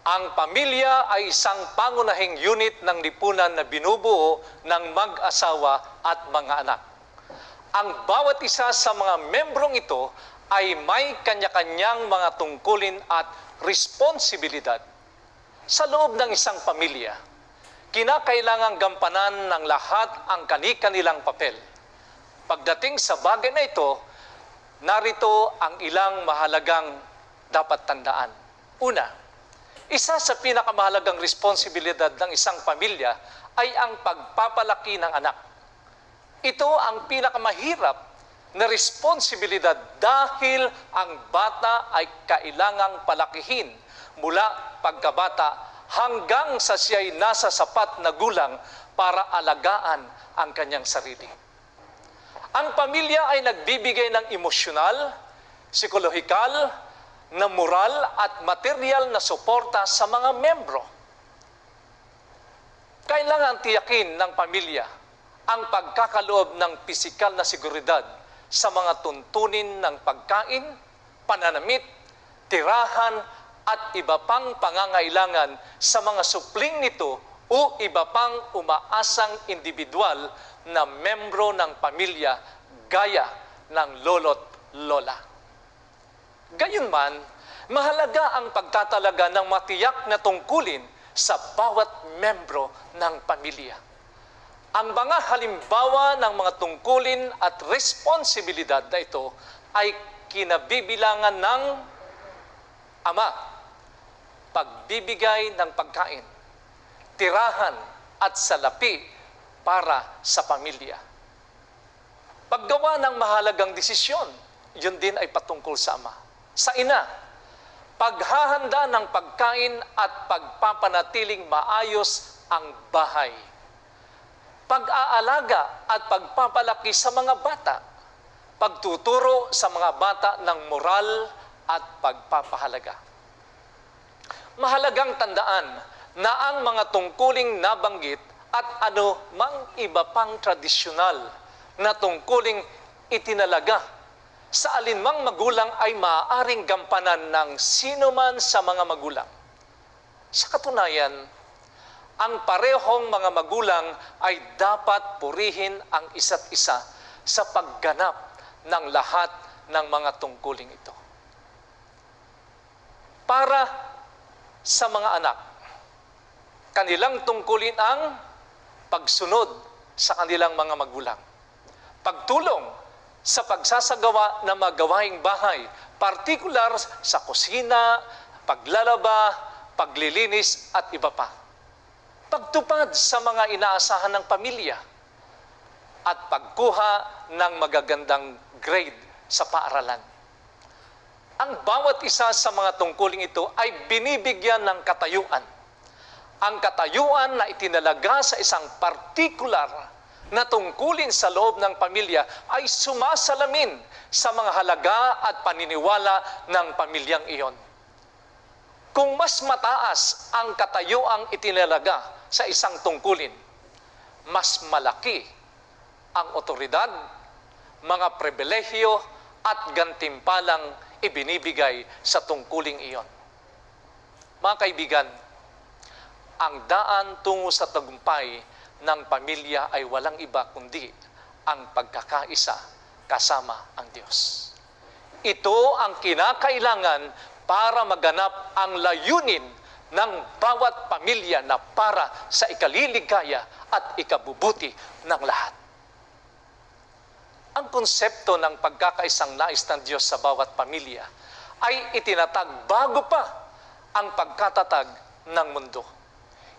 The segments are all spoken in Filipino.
Ang pamilya ay isang pangunahing unit ng lipunan na binubuo ng mag-asawa at mga anak. Ang bawat isa sa mga membrong ito ay may kanya-kanyang mga tungkulin at responsibilidad. Sa loob ng isang pamilya, kinakailangang gampanan ng lahat ang kani-kanilang papel. Pagdating sa bagay na ito, narito ang ilang mahalagang dapat tandaan. Una, isa sa pinakamahalagang responsibilidad ng isang pamilya ay ang pagpapalaki ng anak. Ito ang pinakamahirap na responsibilidad dahil ang bata ay kailangang palakihin mula pagkabata hanggang sa siya'y nasa sapat na gulang para alagaan ang kanyang sarili. Ang pamilya ay nagbibigay ng emosyonal, psikolohikal, na moral at material na suporta sa mga membro. Kailangan tiyakin ng pamilya ang pagkakaloob ng pisikal na seguridad sa mga tuntunin ng pagkain, pananamit, tirahan at iba pang pangangailangan sa mga supling nito o iba pang umaasang individual na membro ng pamilya gaya ng lolo't lola. Gayunman, mahalaga ang pagtatalaga ng matiyak na tungkulin sa bawat membro ng pamilya. Ang mga halimbawa ng mga tungkulin at responsibilidad na ito ay kinabibilangan ng ama, pagbibigay ng pagkain, tirahan at salapi para sa pamilya. Paggawa ng mahalagang desisyon, yun din ay patungkol sa ama. Sa ina, paghahanda ng pagkain at pagpapanatiling maayos ang bahay. Pag-aalaga at pagpapalaki sa mga bata. Pagtuturo sa mga bata ng moral at pagpapahalaga. Mahalagang tandaan na ang mga tungkuling nabanggit at ano mang iba pang tradisyonal na tungkuling itinalaga sa alinmang magulang ay maaaring gampanan ng sino man sa mga magulang. Sa katunayan, ang parehong mga magulang ay dapat purihin ang isa't isa sa pagganap ng lahat ng mga tungkuling ito. Para sa mga anak, kanilang tungkulin ang pagsunod sa kanilang mga magulang, pagtulong sa pagsasagawa ng mga gawaing bahay, partikular sa kusina, paglalaba, paglilinis at iba pa. Pagtupad sa mga inaasahan ng pamilya at pagkuha ng magagandang grade sa paaralan. Ang bawat isa sa mga tungkuling ito ay binibigyan ng katayuan. Ang katayuan na itinalaga sa isang partikular na tungkulin sa loob ng pamilya ay sumasalamin sa mga halaga at paniniwala ng pamilyang iyon. Kung mas mataas ang katayuang itinalaga sa isang tungkulin, mas malaki ang otoridad, mga pribilehyo at gantimpalang ibinibigay sa tungkuling iyon. Mga kaibigan, ang daan tungo sa tagumpay ng pamilya ay walang iba kundi ang pagkakaisa kasama ang Diyos. Ito ang kinakailangan para maganap ang layunin ng bawat pamilya na para sa ikaliligaya at ikabubuti ng lahat. Ang konsepto ng pagkakaisang nais ng Diyos sa bawat pamilya ay itinatag bago pa ang pagkatatag ng mundo.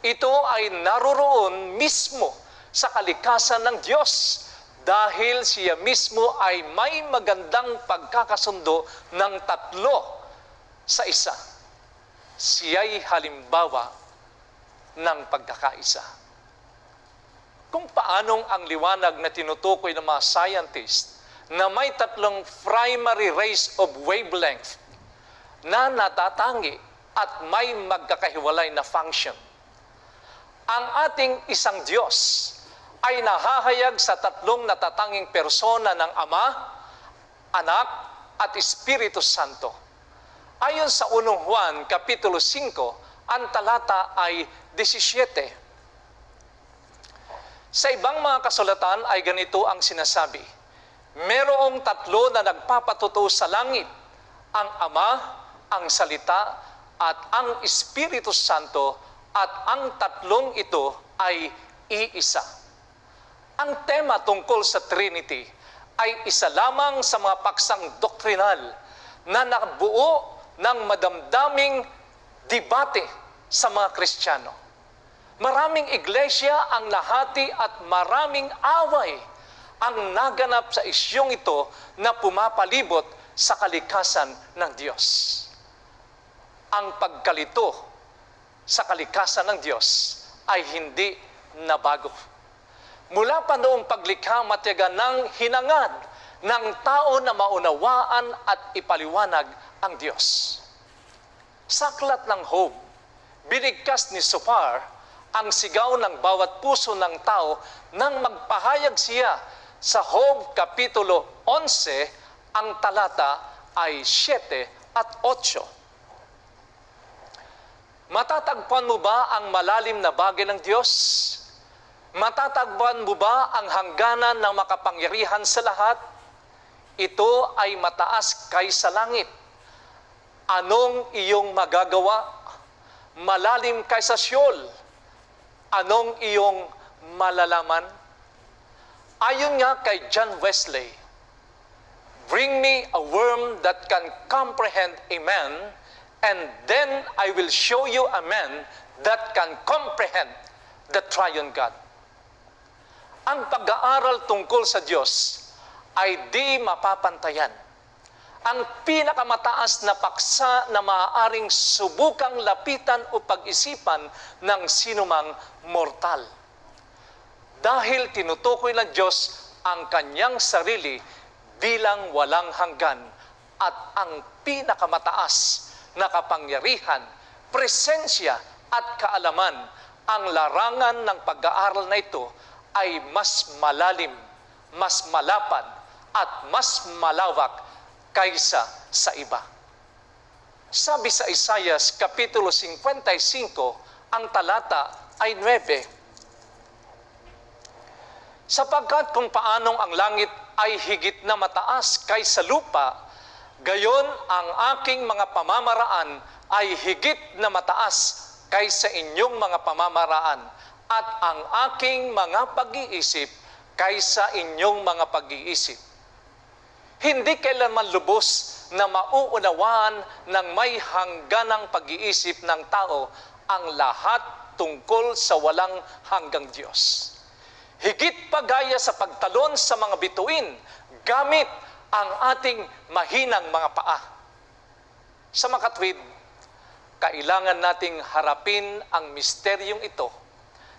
Ito ay naroroon mismo sa kalikasan ng Diyos dahil siya mismo ay may magandang pagkakasundo ng tatlo sa isa. Siya'y halimbawa ng pagkakaisa. Kung paanong ang liwanag na tinutukoy ng mga scientist na may tatlong primary rays of wavelength na natatangi at may magkakahiwalay na function. Ang ating isang Diyos ay nahahayag sa tatlong natatanging persona ng Ama, Anak, at Espiritu Santo. Ayon sa 1 Juan Kapitulo 5, Ang talata ay 17. Sa ibang mga kasulatan ay ganito ang sinasabi, merong tatlo na nagpapatuto sa langit, ang Ama, ang Salita, at ang Espiritu Santo, at ang tatlong ito ay iisa. Ang tema tungkol sa Trinity ay isa lamang sa mga paksang doktrinal na nabuo ng madamdaming debate sa mga Kristiyano. Maraming iglesia ang nahati at maraming away ang naganap sa isyong ito na pumapalibot sa kalikasan ng Diyos. Ang pagkalito sa kalikasan ng Diyos ay hindi nabago. Mula pa noong paglikha, matiyaga ng hinangad ng tao na maunawaan at ipaliwanag ang Diyos. Sa aklat ng Job, binigkas ni Sophar ang sigaw ng bawat puso ng tao nang magpahayag siya sa Job Kapitulo 11, ang talata ay 7 at 8. Matatagpuan mo ba ang malalim na bagay ng Diyos? Matatagpuan mo ba ang hangganan ng makapangyarihan sa lahat? Ito ay mataas kaysa langit. Anong iyong magagawa? Malalim kaysa Sheol. Anong iyong malalaman? Ayon nga kay John Wesley, bring me a worm that can comprehend a man, and then I will show you a man that can comprehend the triune God. Ang pag-aaral tungkol sa Diyos ay di mapapantayan. Ang pinakamataas na paksa na maaaring subukang lapitan o pag-isipan ng sinumang mortal. Dahil tinutukoy ng Diyos ang kanyang sarili bilang walang hanggan at ang pinakamataas na kapangyarihan, presensya at kaalaman, ang larangan ng pag-aaral na ito ay mas malalim, mas malapad at mas malawak kaysa sa iba. Sabi sa Isaiah Kapitulo 55, ang talata ay 9. Sapagkat kung paanong ang langit ay higit na mataas kaysa lupa, gayon ang aking mga pamamaraan ay higit na mataas kaysa inyong mga pamamaraan, at ang aking mga pag-iisip kaysa inyong mga pag-iisip. Hindi kailanman lubos na mauunawaan ng may hangganang pag-iisip ng tao ang lahat tungkol sa walang hanggang Diyos. Higit pa gaya sa pagtalon sa mga bituin, gamit ang ating mahinang mga paa. Sa makatwid, kailangan nating harapin ang misteryong ito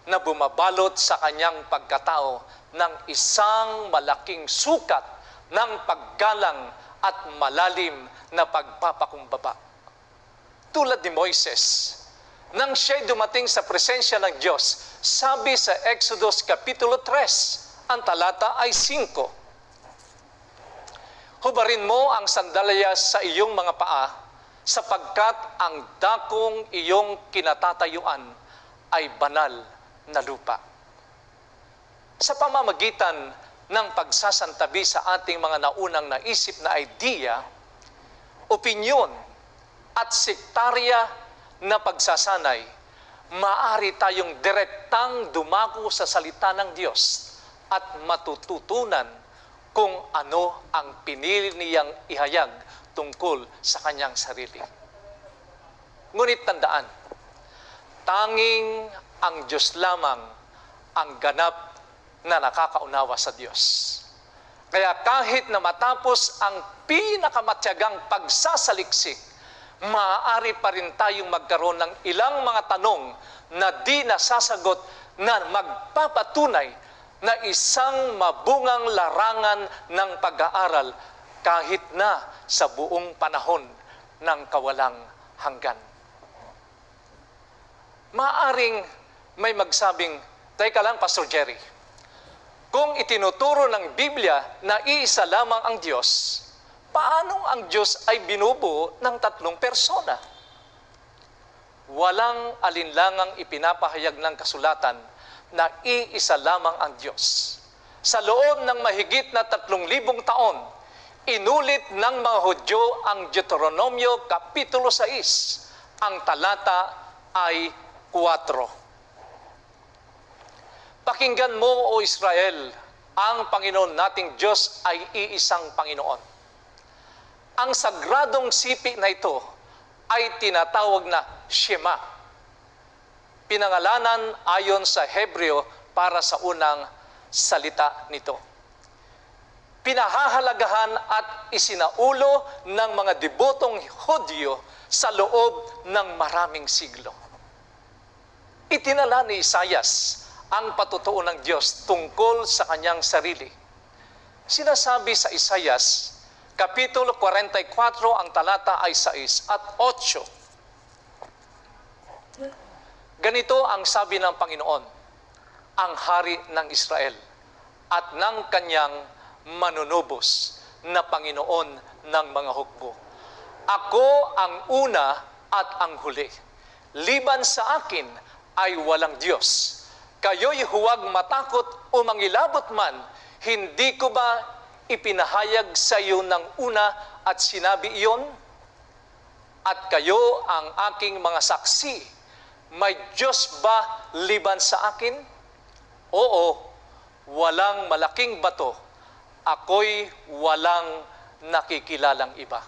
na bumabalot sa kanyang pagkatao ng isang malaking sukat ng paggalang at malalim na pagpapakumbaba. Tulad ni Moises, nang siya'y dumating sa presensya ng Diyos, sabi sa Exodus Kapitulo 3, ang talata ay 5. Hubarin mo ang sandalyas sa iyong mga paa, sapagkat ang dakong iyong kinatatayuan ay banal na lupa. Sa pamamagitan ng pagsasantabi sa ating mga naunang naisip na idea, opinyon at sektarya na pagsasanay, maaari tayong direktang dumako sa salita ng Diyos at matututunan kung ano ang pinili niyang ihayag tungkol sa kanyang sarili. Ngunit tandaan, tanging ang Diyos lamang ang ganap na nakakaunawa sa Diyos. Kaya kahit na matapos ang pinakamatyagang pagsasaliksik, maaari pa rin tayong magkaroon ng ilang mga tanong na di nasasagot na magpapatunay na isang mabungang larangan ng pag-aaral kahit na sa buong panahon ng kawalang hanggan. Maaring may magsabing, teka lang, Pastor Jerry, kung itinuturo ng Biblia na iisa lamang ang Diyos, paanong ang Diyos ay binubuo ng tatlong persona? walang alinlangang ipinapahayag ng kasulatan na iisa lamang ang Diyos. Sa loob ng mahigit na 3,000 taon, inulit ng mga Hudyo ang Deuteronomio Kapitulo 6. Ang talata ay 4. Pakinggan mo, O Israel, ang Panginoon nating Diyos ay iisang Panginoon. Ang sagradong sipi na ito ay tinatawag na Shema. Pinangalanan ayon sa Hebreo para sa unang salita nito. Pinahahalagahan at isinaulo ng mga debotong Hudyo sa loob ng maraming siglo. Itinala ni Isaias ang patutuo ng Diyos tungkol sa kanyang sarili. Sinasabi sa Isaias, Kapitulo 44, ang talata ay 6 at 8. Ganito ang sabi ng Panginoon, ang hari ng Israel at ng kanyang manunubos na Panginoon ng mga hukbo. Ako ang una at ang huli. Liban sa akin ay walang Diyos. Kayo'y huwag matakot o mangilabot man, hindi ko ba ipinahayag sa iyo ng una at sinabi iyon? At kayo ang aking mga saksi. May Diyos ba liban sa akin? Oo, walang malaking bato. Ako'y walang nakikilalang iba.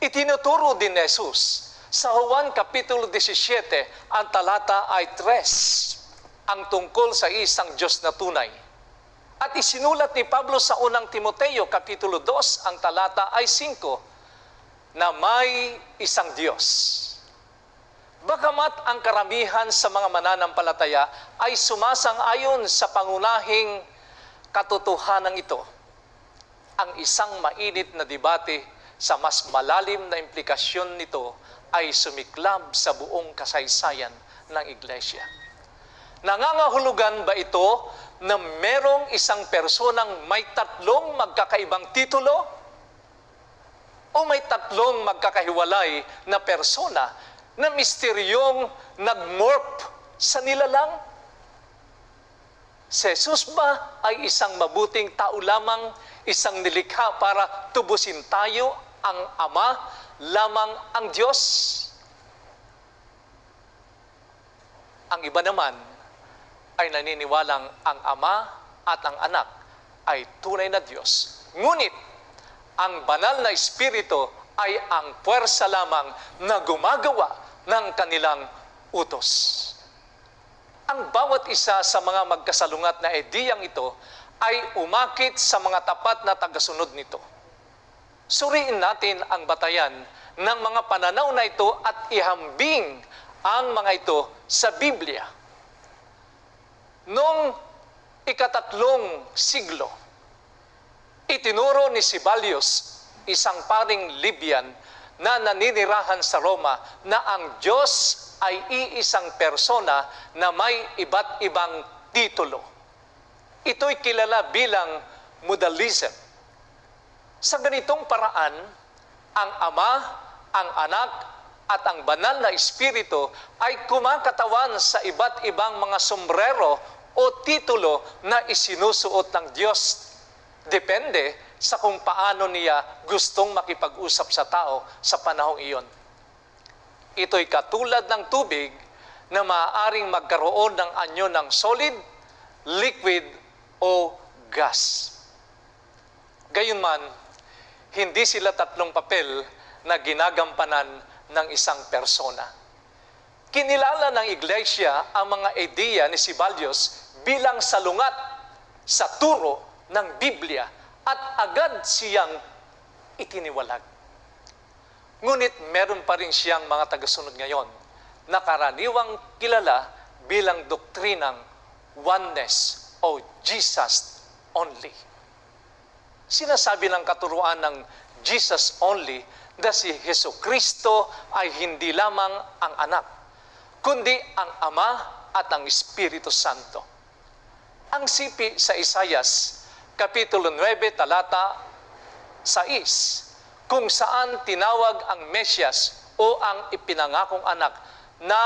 Itinuturo din ni Jesus sa Juan Kapitulo 17, ang talata ay 3. Ang tungkol sa isang Diyos na tunay. At isinulat ni Pablo sa unang Timoteo, Kapitulo 2, ang talata ay 5, na may isang Diyos. Bagamat ang karamihan sa mga mananampalataya ay sumasang-ayon sa pangunahing katotohanan ito, ang isang mainit na debate sa mas malalim na implikasyon nito ay sumiklab sa buong kasaysayan ng Iglesia. Nangangahulugan ba ito na merong isang personang may 3 magkakaibang titulo? O may 3 magkakahiwalay na persona na misteryong nag-morph sa nilalang? Si Jesus ba ay isang mabuting tao lamang, isang nilikha para tubusin tayo, ang Ama lamang ang Diyos? Ang iba naman ay naniniwalang ang Ama at ang Anak ay tunay na Diyos. Ngunit, ang banal na Espiritu ay ang puwersa lamang na gumagawa ng kanilang utos. Ang bawat isa sa mga magkasalungat na ideyang ito ay umakit sa mga tapat na tagasunod nito. Suriin natin ang batayan ng mga pananaw na ito at ihambing ang mga ito sa Biblia. Noong ika-3 siglo, itinuro ni Sibelius, isang paring Libyan na naninirahan sa Roma, na ang Diyos ay iisang persona na may iba't ibang titulo. Ito'y kilala bilang modalism. Sa ganitong paraan, ang Ama, ang Anak, at ang banal na Espiritu ay kumakatawan sa iba't ibang mga sombrero o titulo na isinusuot ng Diyos. Depende sa kung paano niya gustong makipag-usap sa tao sa panahong iyon. Ito'y katulad ng tubig na maaaring magkaroon ng anyo ng solid, liquid, o gas. Gayunman, hindi sila 3 papel na ginagampanan ng isang persona. Kinilala ng Iglesia ang mga ideya ni Sibelius bilang salungat sa turo ng Biblia at agad siyang itiniwalag. Ngunit meron pa rin siyang mga tagasunod ngayon na karaniwang kilala bilang doktrinang oneness o Jesus only. Sinasabi ng katuruan ng Jesus only na si Jesucristo ay hindi lamang ang Anak, kundi ang Ama at ang Espiritu Santo. Ang sipi sa Isaias, Kapitulo 9, talata 6, kung saan tinawag ang Mesyas o o ang ipinangakong anak na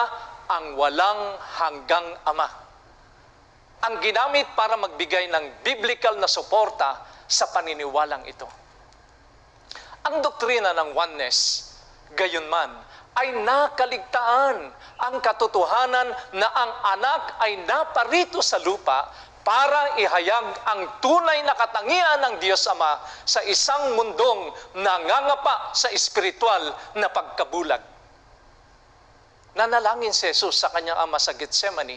ang walang hanggang Ama. Ang ginamit para magbigay ng biblical na suporta sa paniniwalang ito. Ang doktrina ng oneness, gayunman, ay nakaligtaan ang katotohanan na ang anak ay naparito sa lupa para ihayag ang tunay na katangian ng Diyos Ama sa isang mundong nangangapa sa espiritual na pagkabulag. Nanalangin si Jesus sa kanyang ama sa Getsemani.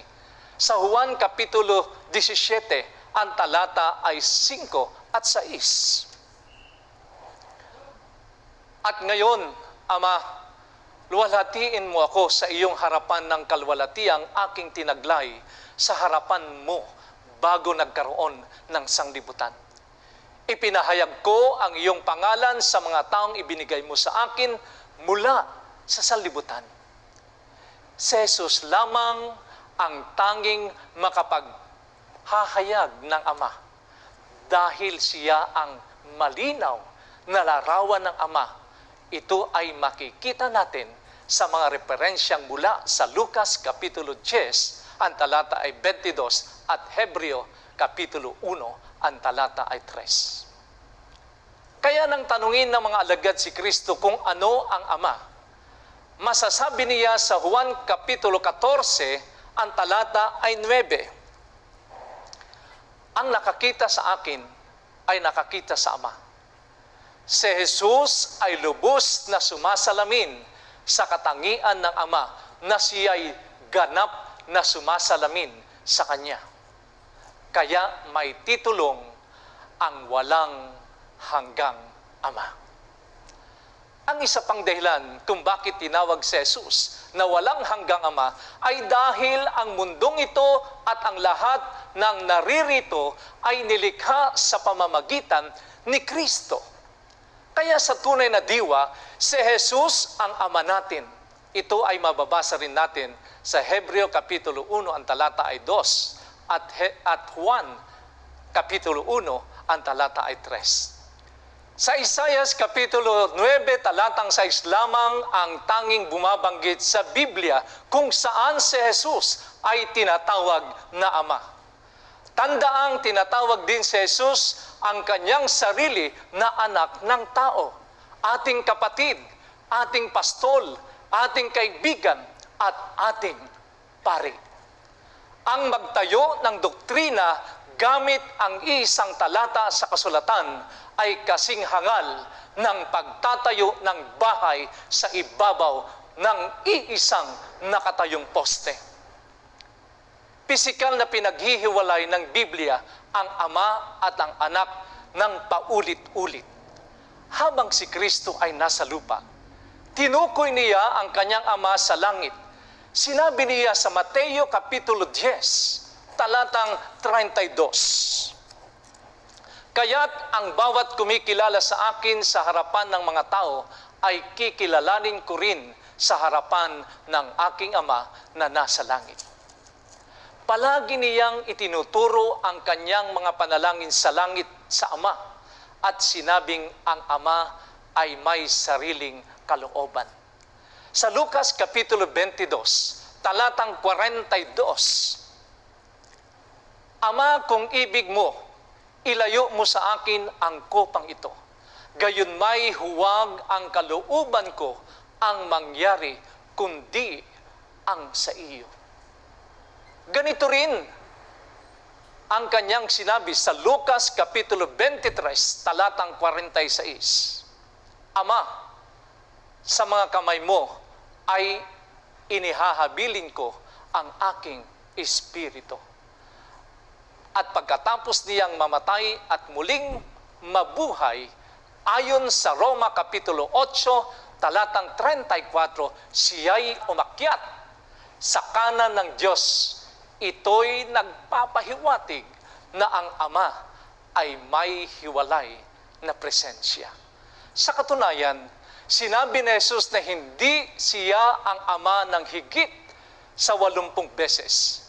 Sa Juan Kapitulo 17, ang talata ay 5 at 6. At ngayon, Ama, luwalhatiin mo ako sa iyong harapan ng kalwalatiang aking tinaglay sa harapan mo bago nagkaroon ng sanglibutan. Ipinahayag ko ang iyong pangalan sa mga taong ibinigay mo sa akin mula sa sanlibutan. Si Jesus lamang ang tanging makapaghahayag ng Ama dahil siya ang malinaw na larawan ng Ama. Ito ay makikita natin sa mga referensyang mula sa Lucas Kapitulo 10, ang talata ay 22, at Hebreo Kapitulo 1, ang talata ay 3. Kaya nang tanungin ng mga alagad si Kristo kung ano ang Ama, masasabi niya sa Juan Kapitulo 14, ang talata ay 9. Ang nakakita sa akin ay nakakita sa Ama. Si Jesus ay lubos na sumasalamin sa katangian ng Ama na siya'y ganap na sumasalamin sa Kanya. Kaya may titulong ang walang hanggang Ama. Ang isa pang dahilan kung bakit tinawag si Jesus na walang hanggang Ama ay dahil ang mundong ito at ang lahat ng naririto ay nilikha sa pamamagitan ni Kristo. Kaya sa tunay na diwa, si Jesus ang Ama natin. Ito ay mababasa rin natin sa Hebreo Kapitulo 1, ang talata ay 2, at Juan Kapitulo 1, ang talata ay 3. Sa Isaias Kapitulo 9, talatang 6 lamang ang tanging bumabanggit sa Biblia kung saan si Jesus ay tinatawag na Ama. Tandaang tinatawag din si Jesus ang kanyang sarili na anak ng tao, ating kapatid, ating pastol, ating kaibigan, at ating pari. Ang magtayo ng doktrina gamit ang isang talata sa kasulatan ay kasing hangal ng pagtatayo ng bahay sa ibabaw ng iisang nakatayong poste. Pisikal na pinaghihiwalay ng Biblia ang Ama at ang Anak ng paulit-ulit. Habang si Kristo ay nasa lupa, tinukoy niya ang kanyang Ama sa langit. Sinabi niya sa Mateo Kapitulo 10, talatang 32. Kaya't ang bawat kumikilala sa akin sa harapan ng mga tao ay kikilalanin ko rin sa harapan ng aking Ama na nasa langit. Palagi niyang itinuturo ang kanyang mga panalangin sa langit sa Ama at sinabing ang Ama ay may sariling kalooban. Sa Lucas Kapitulo 22, talatang 42, Ama, kung ibig mo, ilayo mo sa akin ang kopang ito. Gayon may huwag ang kalooban ko ang mangyari, kundi ang sa iyo. Ganito rin ang kanyang sinabi sa Lucas Kapitulo 23, talatang 46. Ama, sa mga kamay mo ay inihahabilin ko ang aking espiritu. At pagkatapos niyang mamatay at muling mabuhay, ayon sa Roma Kapitulo 8, talatang 34, siya'y umakyat sa kanan ng Diyos. Ito'y nagpapahiwatig na ang Ama ay may hiwalay na presensya. Sa katunayan, sinabi ni Jesus na hindi siya ang Ama ng higit sa 80 beses.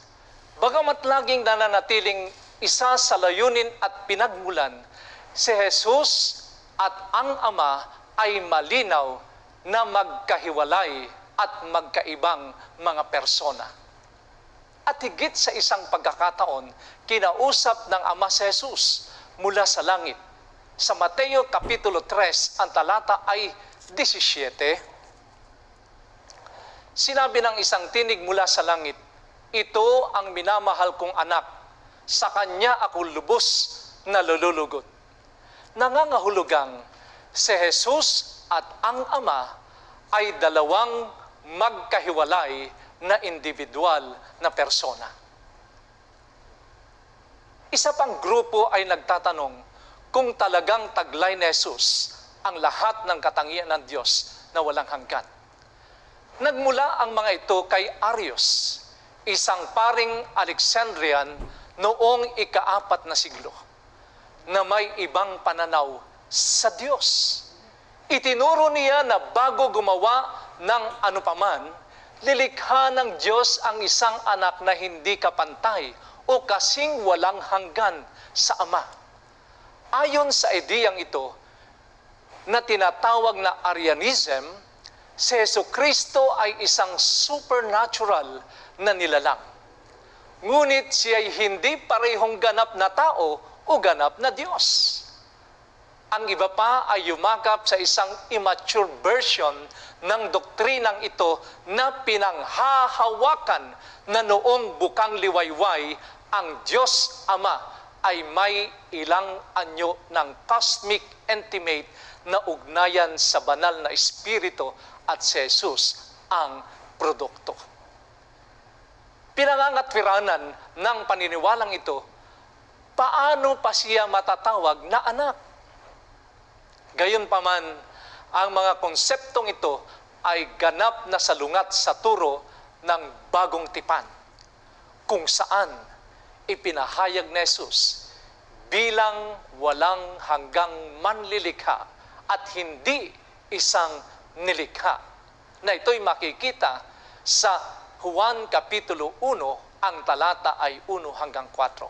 Bagamat laging nananatiling isa sa layunin at pinagmulan, si Jesus at ang Ama ay malinaw na magkahiwalay at magkaibang mga persona. At higit sa isang pagkakataon, kinausap ng Ama si Jesus mula sa langit. Sa Mateo Kapitulo 3, ang talata ay 17, sinabi ng isang tinig mula sa langit, "Ito ang minamahal kong anak, sa kanya ako lubos na lululugot." Nangangahulugang si Jesus at ang Ama ay dalawang magkahiwalay na individual na persona. Isa pang grupo ay nagtatanong kung talagang taglay ni Jesus ang lahat ng katangian ng Diyos na walang hanggan. Nagmula ang mga ito kay Arius, isang paring Alexandrian noong ika-4 na siglo, na may ibang pananaw sa Diyos. Itinuro niya na bago gumawa ng anupaman, lilikha ng Diyos ang isang anak na hindi kapantay o kasing walang hanggan sa Ama. Ayon sa ideyang ito, na tinatawag na Arianism, si Jesucristo ay isang supernatural na nilalang. Ngunit siya ay hindi parehong ganap na tao o ganap na Diyos. Ang iba pa ay yumakap sa isang immature version ng doktrinang ito na pinanghahawakan na noong bukang liwayway ang Diyos Ama ay may ilang anyo ng cosmic intimate na ugnayan sa banal na Espiritu at si Jesus ang produkto. Pinangangatwiranan ng paniniwalang ito, paano pa siya matatawag na anak? Gayunpaman, ang mga konseptong ito ay ganap na salungat sa turo ng bagong tipan, kung saan ipinahayag ni Jesus bilang walang hanggang manlilikha at hindi isang nilikha, na ito'y makikita sa Juan Kapitulo 1, ang talata ay 1 hanggang 4.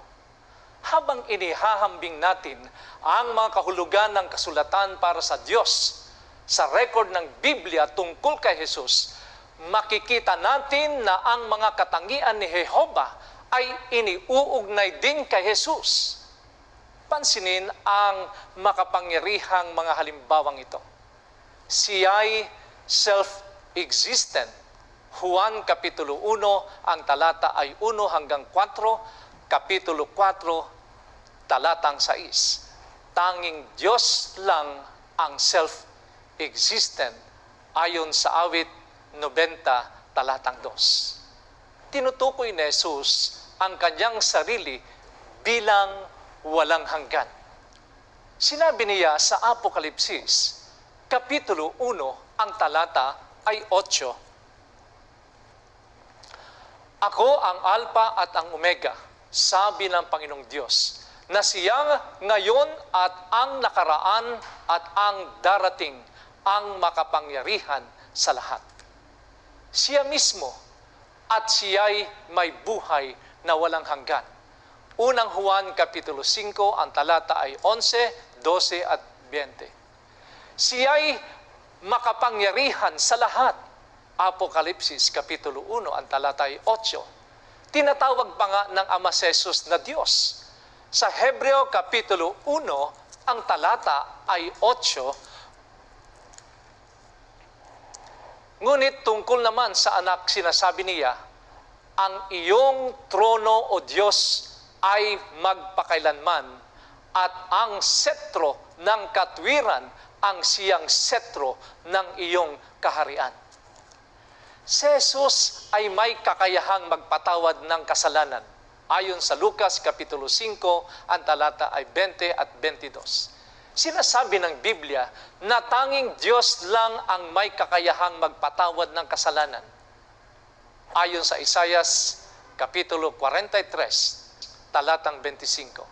Habang inihahambing natin ang mga kahulugan ng kasulatan para sa Diyos sa record ng Biblia tungkol kay Jesus, makikita natin na ang mga katangian ni Jehovah ay iniuugnay din kay Jesus. Pansinin ang makapangyarihang mga halimbawang ito. Siya'y self-existent. Juan Kapitulo 1, ang talata ay 1 hanggang 4, Kapitulo 4, talatang 6. Tanging Diyos lang ang self-existent ayon sa awit 90, talatang 2. Tinutukoy ni Jesus ang kanyang sarili bilang walang hanggan. Sinabi niya sa Apokalipsis, Kapitulo 1, ang talata ay 8, "Ako ang Alpha at ang Omega, sabi ng Panginoong Diyos, na siyang ngayon at ang nakaraan at ang darating, ang makapangyarihan sa lahat. Siya mismo at siya'y may buhay na walang hanggan." Unang Juan Kapitulo 5, ang talata ay 11, 12 at 20. Siya'y makapangyarihan sa lahat. Apokalipsis Kapitulo 1, ang talata ay 8. Tinatawag pa nga ng Ama si Jesus na Diyos. Sa Hebreo Kapitulo 1, ang talata ay 8. Ngunit tungkol naman sa anak, sinasabi niya, "Ang iyong trono, O Diyos, ay magpakailanman, at ang setro ng katwiran ang siyang setro ng iyong kaharian." Si Jesus ay may kakayahang magpatawad ng kasalanan. Ayon sa Lucas Kapitulo 5, ang talata ay 20 at 22. Sinasabi ng Biblia na tanging Diyos lang ang may kakayahang magpatawad ng kasalanan. Ayon sa Isaias Kapitulo 43, talatang 25.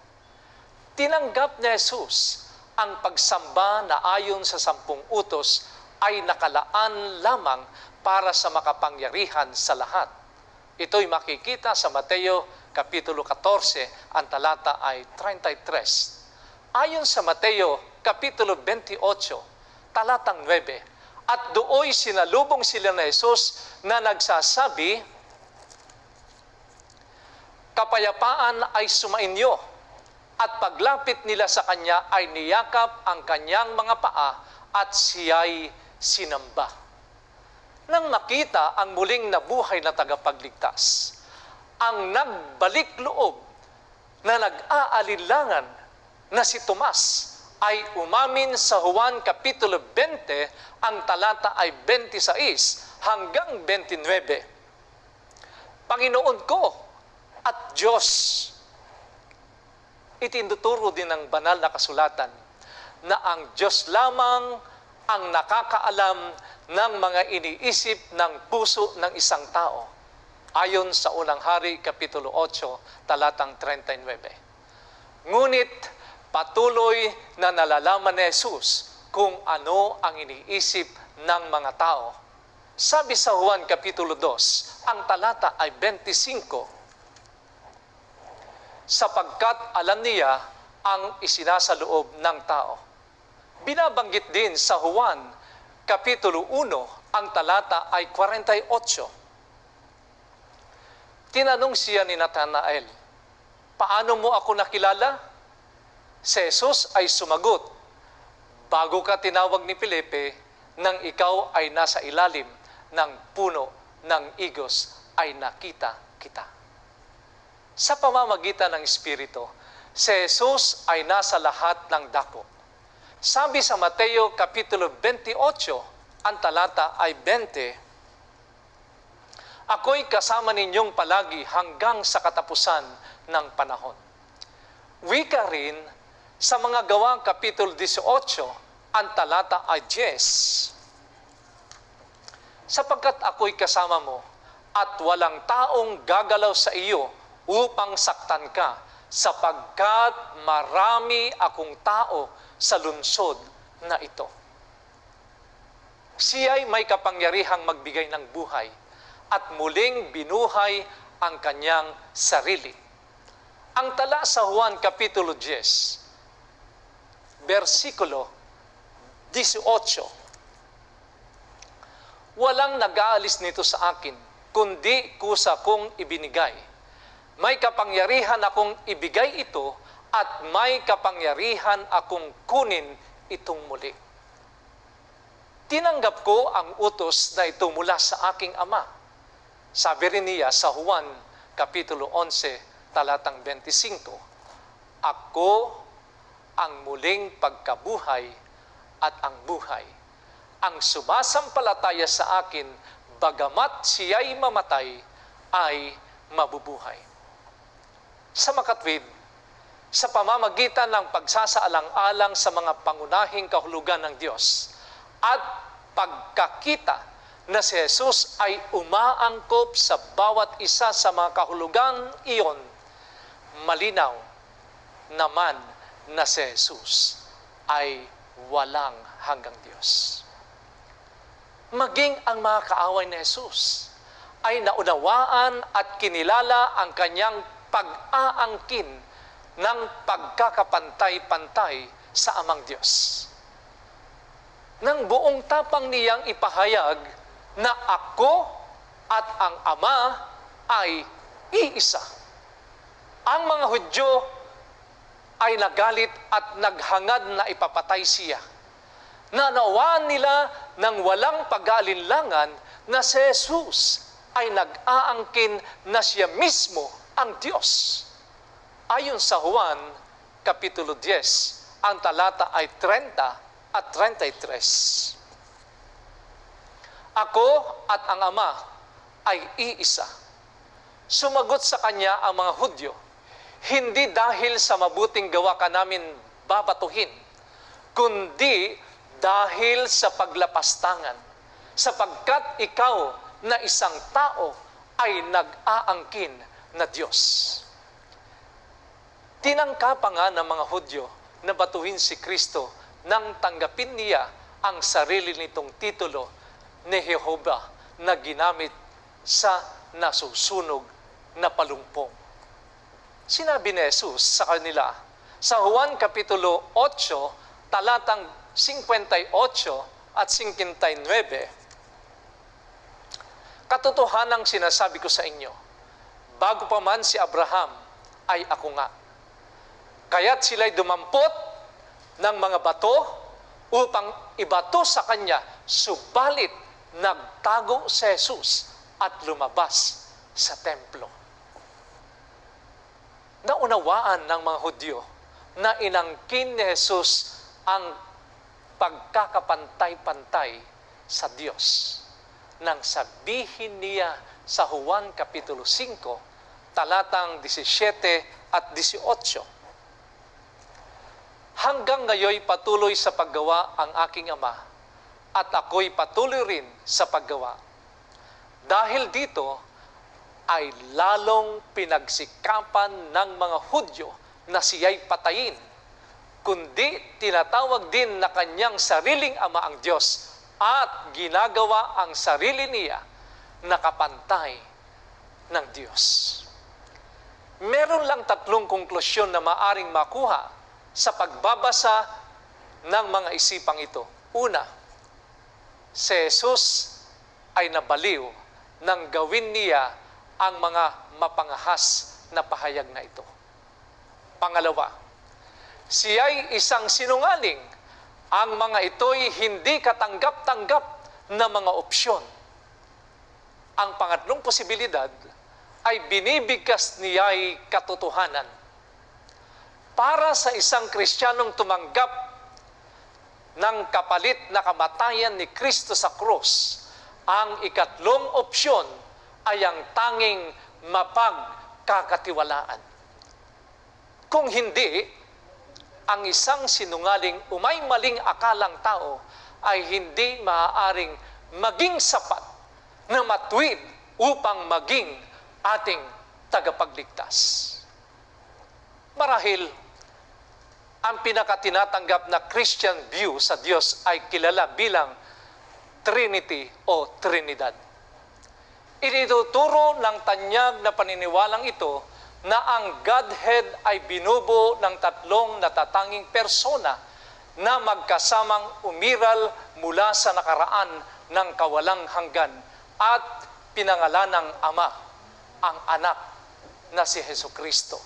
Tinanggap ni Jesus ang pagsamba na ayon sa 10 utos ay nakalaan lamang para sa makapangyarihan sa lahat. Ito'y makikita sa Mateo Kapitulo 14, ang talata ay 33. Ayon sa Mateo Kapitulo 28, talatang 9, At dooy sinalubong sila ni Jesus na nagsasabi, "Kapayapaan ay sumainyo." At paglapit nila sa kanya ay niyakap ang kanyang mga paa at siya'y sinamba. Nang makita ang muling nabuhay na tagapagligtas, ang nagbalik loob na nag-aalinlangan na si Tomas ay umamin sa Juan Kapitulo 20, ang talata ay 26 hanggang 29. "Panginoon ko at Diyos," itinuturo din ng banal na kasulatan na ang Diyos lamang ang nakakaalam ng mga iniisip ng puso ng isang tao. Ayon sa Unang Hari, Kapitulo 8, talatang 39. Ngunit patuloy na nalalaman ni Jesus kung ano ang iniisip ng mga tao. Sabi sa Juan Kapitulo 2, ang talata ay 25, "Sapagkat alam niya ang isinasaloob ng tao." Binabanggit din sa Juan Kapitulo 1, ang talata ay 48. Tinanong siya ni Natanael, "Paano mo ako nakilala?" Si Jesus ay sumagot, "Bago ka tinawag ni Felipe, nang ikaw ay nasa ilalim ng puno ng igos, ay nakita kita." Sa pamamagitan ng Espiritu, si Jesus ay nasa lahat ng dako. Sabi sa Mateo Kapitulo 28, ang talata ay 20, "Ako'y kasama ninyong palagi hanggang sa katapusan ng panahon." Wika rin sa mga Gawa Kapitulo 18, ang talata ay 10, "Sapagkat ako'y kasama mo at walang taong gagalaw sa iyo upang saktan ka, sapagkat marami akong tao sa lungsod na ito." Siya'y may kapangyarihang magbigay ng buhay at muling binuhay ang kanyang sarili. Ang tala sa Juan Kapitulo 10, versikulo 18, "Walang nag-aalis nito sa akin, kundi kusa kong ibinigay. May kapangyarihan akong ibigay ito at may kapangyarihan akong kunin itong muli. Tinanggap ko ang utos na ito mula sa aking Ama." Sabi rin niya sa Juan Kapitulo 11, talatang 25, "Ako ang muling pagkabuhay at ang buhay. Ang sumasampalataya sa akin, bagamat siya'y mamatay, ay mabubuhay." Sa makatwid, sa pamamagitan ng pagsasaalang-alang sa mga pangunahing kahulugan ng Diyos at pagkakita na si Jesus ay umaangkop sa bawat isa sa mga kahulugan iyon, malinaw naman na si Jesus ay walang hanggang Diyos. Maging ang mga kaaway ni Jesus ay naunawaan at kinilala ang kanyang pag-aangkin ng pagkakapantay-pantay sa Amang Diyos. Nang buong tapang niyang ipahayag na ako at ang Ama ay iisa, ang mga Hudyo ay nagalit at naghangad na ipapatay siya. Nanawaan nila ng walang pag-aalinlangan na si Jesus ay nag-aangkin na siya mismo ang Diyos. Ayon sa Juan Kapitulo 10, ang talata ay 30 at 33. "Ako at ang Ama ay iisa." Sumagot sa kanya ang mga Hudyo, "Hindi dahil sa mabuting gawa ka namin babatuhin, kundi dahil sa paglapastangan, sapagkat ikaw na isang tao ay nag-aangkin na Diyos." Tinangka pa nga ng mga Hudyo na batuhin si Kristo nang tanggapin niya ang sarili nitong titulo ni Jehovah na ginamit sa nasusunog na palumpong. Sinabi ni Jesus sa kanila sa Juan Kapitulo 8, talatang 58, at 59, katotohanang sinasabi ko sa inyo, bago pa man si Abraham, ay ako nga. Kaya't sila'y dumampot ng mga bato upang ibato sa kanya, subalit nagtago si Jesus at lumabas sa templo. Naunawaan ng mga Hudyo na inangkin ni Jesus ang pagkakapantay-pantay sa Diyos nang sabihin niya sa Juan Kapitulo 5, talatang 17 at 18, hanggang ngayon patuloy sa paggawa ang aking Ama, at ako'y patuloy rin sa paggawa. Dahil dito ay lalong pinagsikapan ng mga Hudyo na siya'y patayin, kundi tinatawag din na kanyang sariling Ama ang Diyos at ginagawa ang sarili niya na kapantay ng Diyos. Meron lang 3 konklusyon na maaring makuha sa pagbabasa ng mga isipang ito. Una, si Jesus ay nabaliw nang gawin niya ang mga mapangahas na pahayag na ito. Pangalawa, siya'y isang sinungaling. Ang mga ito'y hindi katanggap-tanggap na mga opsyon. Ang pangatlong posibilidad ay binibigkas niya'y katotohanan. Para sa isang Kristiyanong tumanggap ng kapalit na kamatayan ni Kristo sa krus, ang ikatlong opsyon ay ang tanging mapagkakatiwalaan. Kung hindi, ang isang sinungaling umay maling akalang tao ay hindi maaaring maging sapat na matuwid upang maging ating tagapagligtas. Marahil, ang pinakatinatanggap na Christian view sa Diyos ay kilala bilang Trinity o Trinidad. Inituturo ng tanyag na paniniwalang ito na ang Godhead ay binubuo ng 3 natatanging persona na magkasamang umiral mula sa nakaraan ng kawalang hanggan at pinangalan ng Ama, ang Anak na si Hesukristo,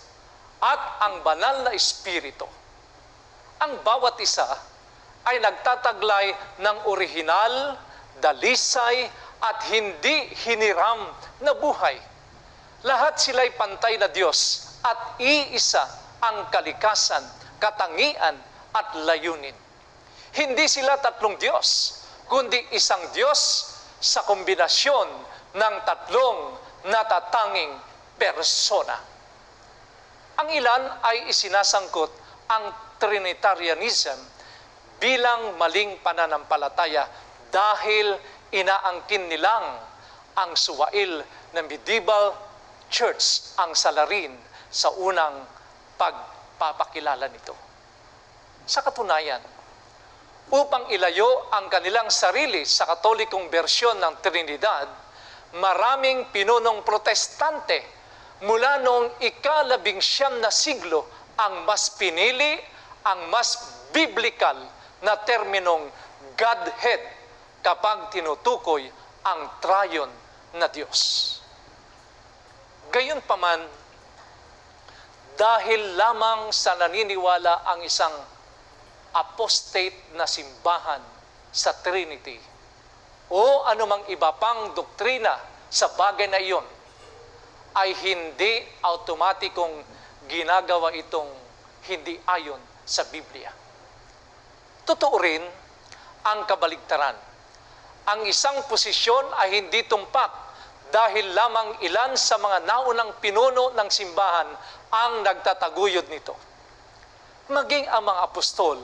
at ang Banal na Espiritu. Ang bawat isa ay nagtataglay ng orihinal, dalisay, at hindi hiniram na buhay. Lahat sila'y pantay na Diyos at iisa ang kalikasan, katangian at layunin. Hindi sila 3 Diyos, kundi isang Diyos sa kombinasyon ng 3 natatanging persona. Ang ilan ay isinasangkot ang Trinitarianism bilang maling pananampalataya dahil inaangkin nilang ang suwail ng medieval church ang salarin sa unang pagpapakilala nito. Sa katunayan, upang ilayo ang kanilang sarili sa katolikong bersyon ng Trinidad, maraming pinunong protestante mula noong ika-19 na siglo ang mas pinili, ang mas biblical na terminong Godhead kapag tinutukoy ang triune na Diyos. Gayunpaman, dahil lamang sa naniniwala ang isang apostate na simbahan sa Trinity o anumang iba pang doktrina sa bagay na iyon, ay hindi automatikong ginagawa itong hindi ayon sa Biblia. Totoo rin ang kabaligtaran. Ang isang posisyon ay hindi tumpak dahil lamang ilan sa mga naunang pinuno ng simbahan ang nagtataguyod nito. Maging ang mga apostol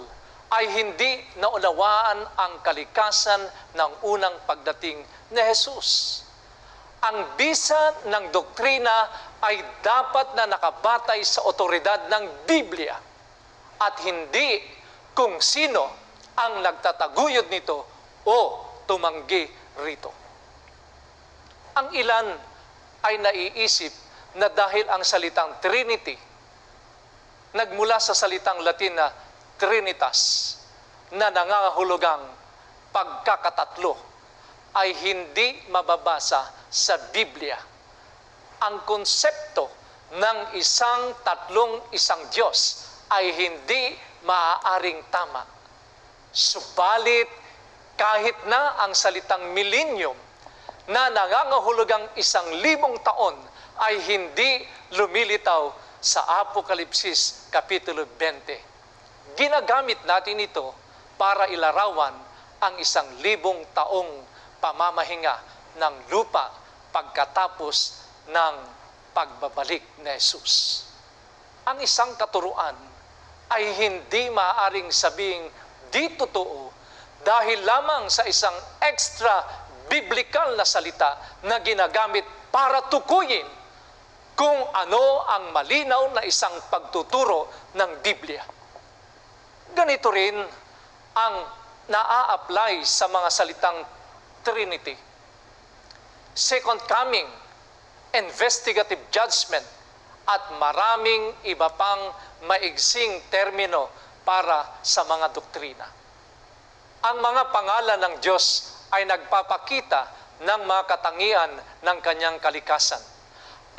ay hindi naunawaan ang kalikasan ng unang pagdating ni Jesus. Ang bisa ng doktrina ay dapat na nakabatay sa otoridad ng Biblia at hindi kung sino ang nagtataguyod nito o tumanggi rito. Ang ilan ay naiisip na dahil ang salitang Trinity nagmula sa salitang Latin na Trinitas na nangangahulugang pagkakatatlo ay hindi mababasa sa Biblia. Ang konsepto ng isang Diyos ay hindi maaaring tama. Subalit, kahit na ang salitang millennium na nangangahulugang 1,000 taon ay hindi lumilitaw sa Apokalipsis Kapitulo 20. Ginagamit natin ito para ilarawan ang 1,000 taong pamamahinga ng lupa pagkatapos ng pagbabalik ni Jesus. Ang isang katuruan ay hindi maaaring sabing di totoo dahil lamang sa isang extra biblical na salita na ginagamit para tukuyin kung ano ang malinaw na isang pagtuturo ng Biblia. Ganito rin ang naa-apply sa mga salitang Trinity. Second coming, investigative judgment, at maraming iba pang maigsing termino para sa mga doktrina. Ang mga pangalan ng Diyos ay nagpapakita ng mga katangian ng kanyang kalikasan.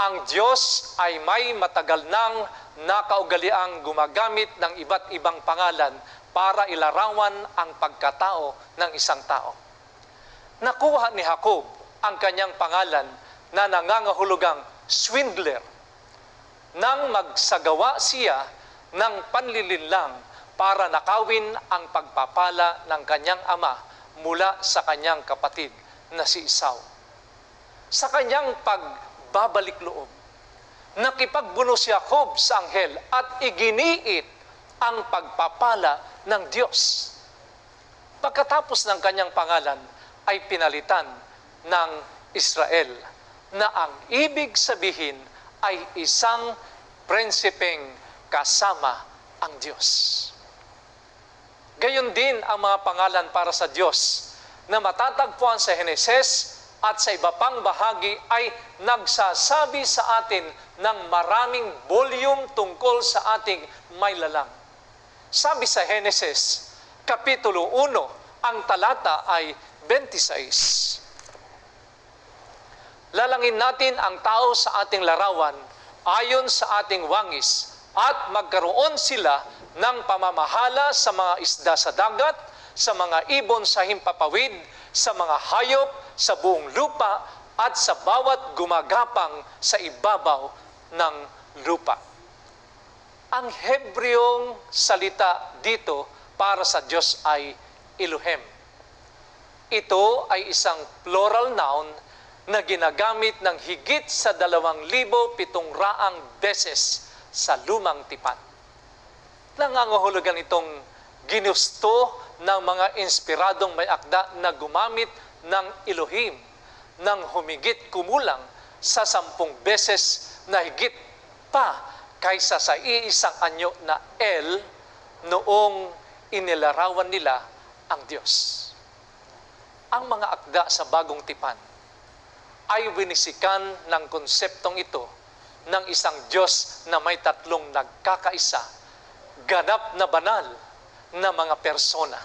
Ang Diyos ay may matagal nang nakaugaliang gumagamit ng iba't ibang pangalan para ilarawan ang pagkatao ng isang tao. Nakuha ni Jacob ang kanyang pangalan na nangangahulugang swindler nang magsagawa siya ng panlilinlang para nakawin ang pagpapala ng kanyang ama mula sa kanyang kapatid na si Esau. Sa kanyang pagbabalik loob, nakipagbuno si Jacob sa anghel at iginiit ang pagpapala ng Diyos. Pagkatapos ng kanyang pangalan ay pinalitan ng Israel na ang ibig sabihin ay isang prinsipeng kasama ang Diyos. Gayon din ang mga pangalan para sa Diyos na matatagpuan sa Heneses at sa iba pang bahagi ay nagsasabi sa atin ng maraming volume tungkol sa ating may lalang. Sabi sa Heneses, Kapitulo 1, ang talata ay 26. Lalangin natin ang tao sa ating larawan ayon sa ating wangis at magkaroon sila ng pamamahala sa mga isda sa dagat, sa mga ibon sa himpapawid, sa mga hayop sa buong lupa at sa bawat gumagapang sa ibabaw ng lupa. Ang Hebreong salita dito para sa Diyos ay Elohim. Ito ay isang plural noun na ginagamit ng higit sa 2,700 beses sa lumang tipan. Nangangahulugan itong ginusto ng mga inspiradong may akda na gumamit ng Elohim ng humigit kumulang sa 10 beses na higit pa kaysa sa iisang anyo na El noong inilarawan nila ang Diyos. Ang mga akda sa bagong tipan ay winisikan ng konseptong ito ng isang Diyos na may 3 nagkakaisa, ganap na banal na mga persona.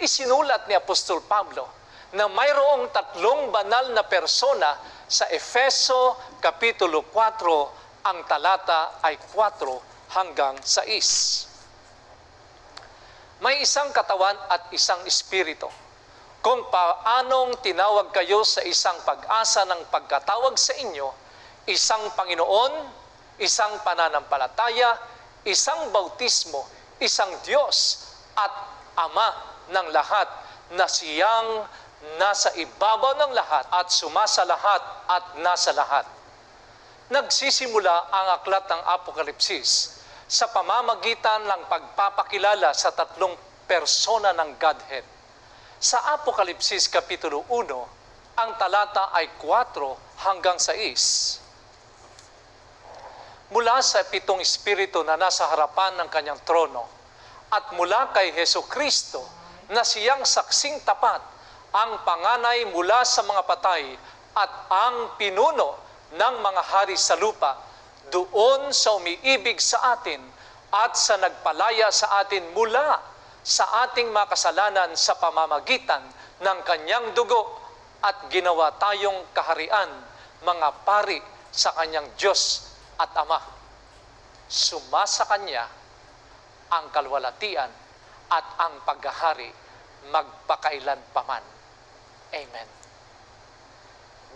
Isinulat ni Apostol Pablo na mayroong 3 banal na persona sa Efeso Kapitulo 4, ang talata ay 4 hanggang 6. May isang katawan at isang espiritu. Kung paanong tinawag kayo sa isang pag-asa ng pagkatawag sa inyo, isang Panginoon, isang pananampalataya, isang bautismo, isang Diyos at Ama ng lahat na siyang nasa ibabaw ng lahat at sumasa lahat at nasa lahat. Nagsisimula ang aklat ng Apokalipsis sa pamamagitan ng pagpapakilala sa 3 persona ng Godhead. Sa Apokalipsis Kapitulo 1, ang talata ay 4 hanggang 6. Mula sa 7 espiritu na nasa harapan ng kanyang trono at mula kay Hesukristo na siyang saksing tapat, ang panganay mula sa mga patay at ang pinuno ng mga hari sa lupa, doon sa umiibig sa atin at sa nagpalaya sa atin mula sa ating makasalanan sa pamamagitan ng kanyang dugo at ginawa tayong kaharian, mga pari sa kanyang Diyos at Ama. Sumasa Kanya ang kalwalatian at ang paghahari magpakailan paman. Amen.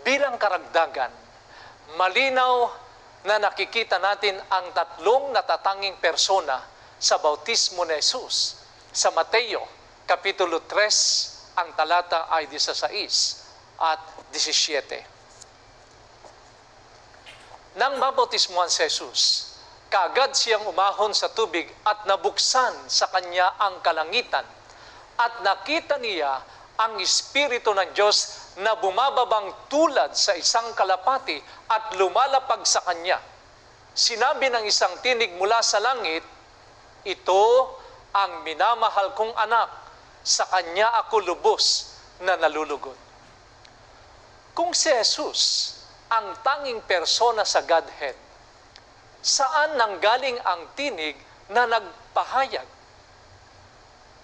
Bilang karagdagan, malinaw na nakikita natin ang tatlong natatanging persona sa bautismo ni Jesus. Sa Mateo, Kapitulo 3, ang talata ay 16 at 17. Nang mabautismuhan si Jesus, kaagad siyang umahon sa tubig at nabuksan sa kanya ang kalangitan at nakita niya ang Espiritu ng Diyos na bumababang tulad sa isang kalapati at lumalapag sa kanya. Sinabi ng isang tinig mula sa langit, "Ito ang minamahal kong anak, sa kanya ako lubos na nalulugod." Kung si Jesus ang tanging persona sa Godhead, saan nanggaling ang tinig na nagpahayag,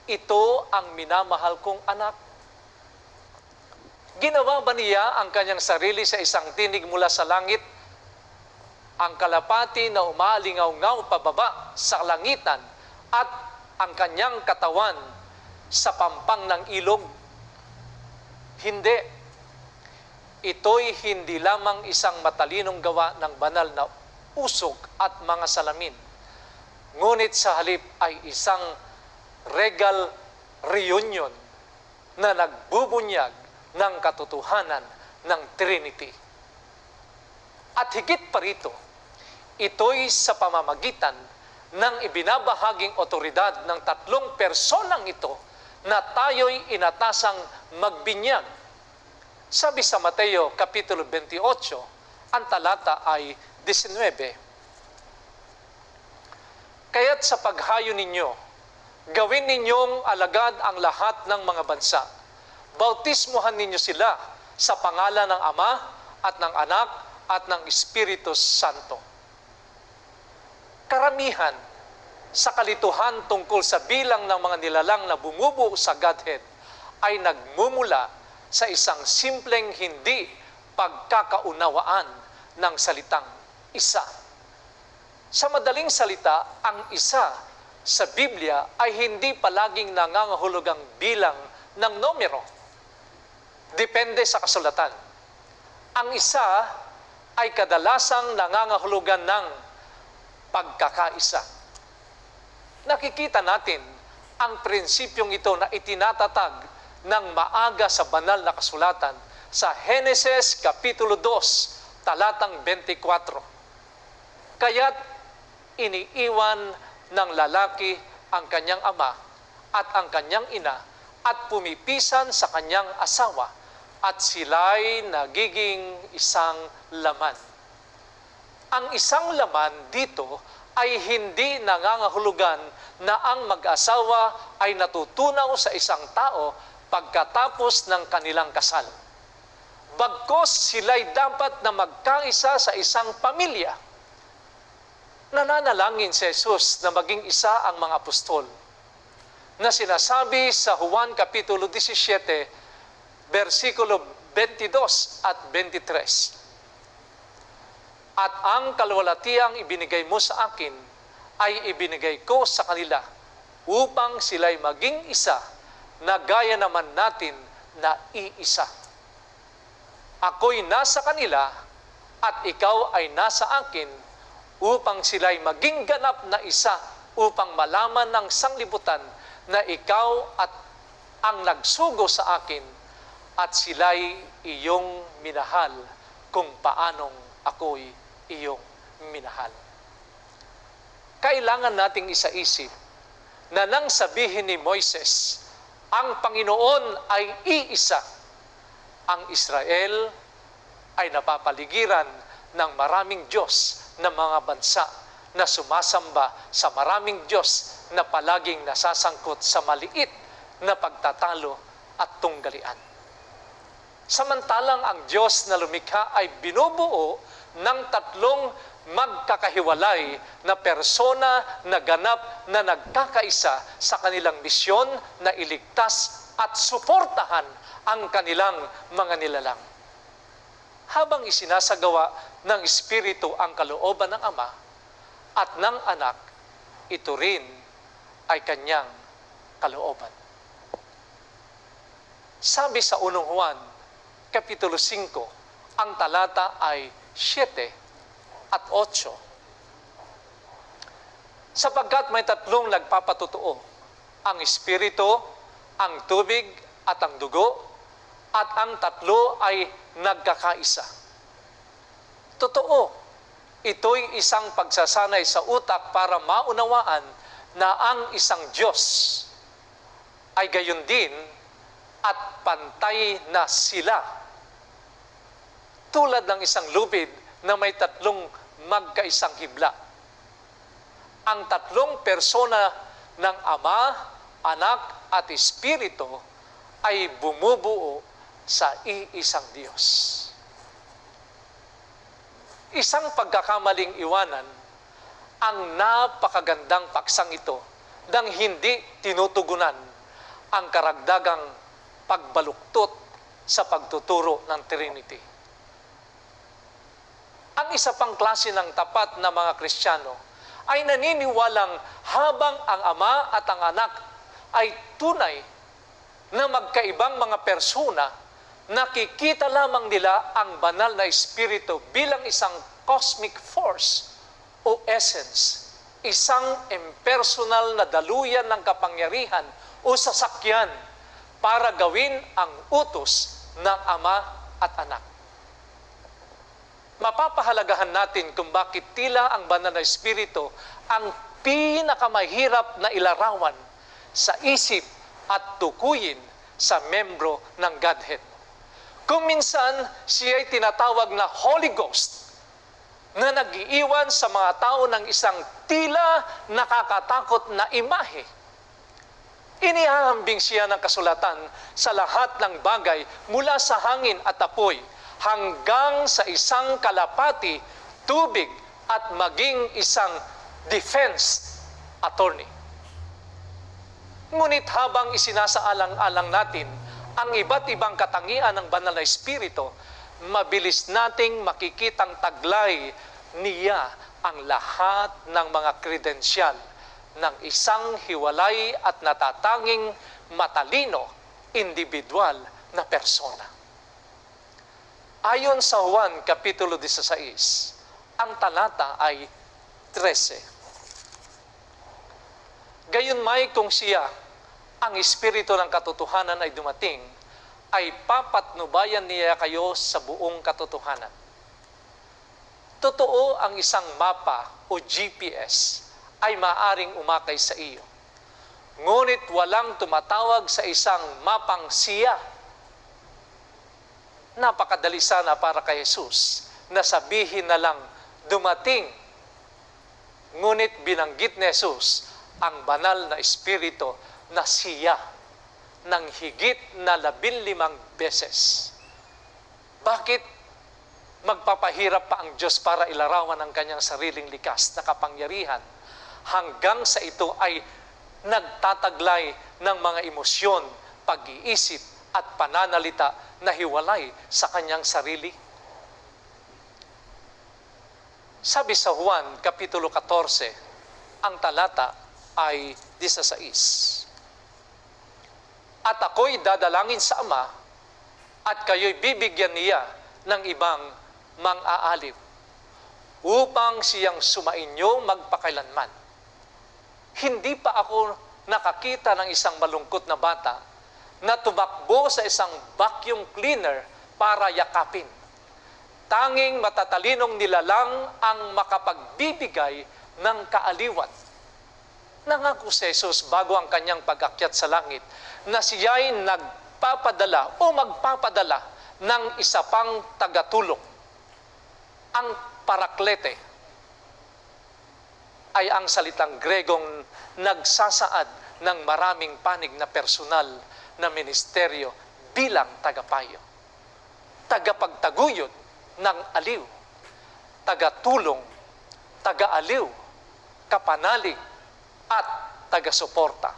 "Ito ang minamahal kong anak"? Ginawa ba niya ang kanyang sarili sa isang tinig mula sa langit? Ang kalapati na umalingaw-ngaw pababa sa langitan at ang kanyang katawan sa pampang ng ilog? Hindi. Ito'y hindi lamang isang matalinong gawa ng banal na usok at mga salamin. Ngunit sa halip ay isang regal reunion na nagbubunyag ng katotohanan ng Trinity. At higit pa rito, ito'y sa pamamagitan ng ibinabahaging otoridad ng tatlong personang ito na tayo'y inatasang magbinyag. Sabi sa Mateo Kapitulo 28, ang talata ay 19. "Kaya't sa paghayo ninyo, gawin ninyong alagad ang lahat ng mga bansa. Bautismuhan ninyo sila sa pangalan ng Ama at ng Anak at ng Espiritu Santo." Karamihan sa kalituhan tungkol sa bilang ng mga nilalang na bumubuo sa Godhead ay nagmumula sa isang simpleng hindi pagkakaunawaan ng salitang isa. Sa madaling salita, ang isa sa Biblia ay hindi palaging nangangahulugang bilang ng numero. Depende sa kasulatan. Ang isa ay kadalasang nangangahulugan ng pagkakaisa. Nakikita natin ang prinsipyong ito na itinatatag ng maaga sa banal na kasulatan sa Henesis Kapitulo 2, talatang 24. "Kaya't iniiwan ng lalaki ang kanyang ama at ang kanyang ina at pumipisan sa kanyang asawa at sila'y nagiging isang laman." Ang isang laman dito ay hindi nangangahulugan na ang mag-asawa ay natutunaw sa isang tao pagkatapos ng kanilang kasal. Bagkus sila'y dapat na magkaisa sa isang pamilya. Nananalangin si Jesus na maging isa ang mga apostol, na sinasabi sa Juan Kapitulo 17, versikulo 22 at 23. "At ang kalwalatiang ibinigay mo sa akin ay ibinigay ko sa kanila upang sila'y maging isa na gaya naman natin na iisa. Ako'y nasa kanila at ikaw ay nasa akin upang sila'y maging ganap na isa upang malaman ng sanglibutan na ikaw at ang nagsugo sa akin at sila'y iyong minahal kung paanong ako'y iyong minahal." Kailangan nating isaisip na nang sabihin ni Moises, ang Panginoon ay iisa, ang Israel ay napapaligiran ng maraming Diyos na mga bansa na sumasamba sa maraming Diyos na palaging nasasangkot sa maliit na pagtatalo at tunggalian. Samantalang ang Diyos na lumikha ay binubuo ng tatlong magkakahiwalay na persona na ganap na nagkakaisa sa kanilang misyon na iligtas at suportahan ang kanilang mga nilalang. Habang isinasagawa ng Espiritu ang kalooban ng Ama at ng Anak, ito rin ay kanyang kalooban. Sabi sa 1 Juan, Kapitulo 5, ang talata ay 7 at 8. Sapagkat may tatlong nagpapatotoo, ang Espiritu, ang tubig at ang dugo, at ang tatlo ay nagkakaisa. Totoo, ito'y isang pagsasanay sa utak para maunawaan na ang isang Diyos ay gayon din at pantay na sila. Tulad ng isang lubid na may tatlong magkaisang hibla. Ang tatlong persona ng Ama, Anak at Espiritu ay bumubuo sa iisang Diyos. Isang pagkakamaling iwanan ang napakagandang paksang ito nang hindi tinutugunan ang karagdagang pagbaluktot sa pagtuturo ng Trinity. Ang isa pang klase ng tapat na mga Kristiyano ay naniniwalang habang ang Ama at ang Anak ay tunay na magkaibang mga persona, nakikita lamang nila ang banal na Espiritu bilang isang cosmic force o essence, isang impersonal na daluyan ng kapangyarihan o sasakyan para gawin ang utos ng Ama at Anak. Mapapahalagahan natin kung bakit tila ang banal na Espiritu ang pinakamahirap na ilarawan sa isip at tukuyin sa membro ng Godhead. Kung minsan, siya ay tinatawag na Holy Ghost na nag-iiwan sa mga tao ng isang tila nakakatakot na imahe. Inihahambing siya ng kasulatan sa lahat ng bagay mula sa hangin at apoy hanggang sa isang kalapati, tubig at maging isang defense attorney. Ngunit habang isinasaalang-alang natin ang iba't ibang katangian ng banal na Espiritu, mabilis nating makikitang taglay niya ang lahat ng mga kredensyal ng isang hiwalay at natatanging matalino, individual na persona. Ayon sa Juan Kapitulo 16, ang talata ay 13. Gayunmay kung siya, ang Espiritu ng katotohanan ay dumating, ay papatnubayan niya kayo sa buong katotohanan. Totoo ang isang mapa o GPS ay maaring umakay sa iyo. Ngunit walang tumatawag sa isang mapang siya. Napakadali sana para kay Jesus na sabihin na lang dumating. Ngunit binanggit ni Jesus ang banal na Espiritu na siya ng higit na 15 beses. Bakit magpapahirap pa ang Diyos para ilarawan ang kanyang sariling likas na kapangyarihan hanggang sa ito ay nagtataglay ng mga emosyon, pag-iisip at pananalita na hiwalay sa kanyang sarili? Sabi sa Juan Kapitulo 14, ang talata ay 16. At ako'y dadalangin sa Ama, at kayo'y bibigyan niya ng ibang mang-aalib, upang siyang sumainyo magpakailanman. Hindi pa ako nakakita ng isang malungkot na bata na tumakbo sa isang vacuum cleaner para yakapin. Tanging matatalinong nilalang ang makapagbibigay ng kaaliwan. Nangako si Jesus bago ang kanyang pag-akyat sa langit na siya'y nagpapadala o magpapadala ng isa pang tagatulong. Ang paraklete ay ang salitang Gregong nagsasaad ng maraming panig na personal na ministeryo bilang tagapayo, tagapagtaguyod ng aliw, tagatulong taga-aliw, kapanalig, at taga-suporta.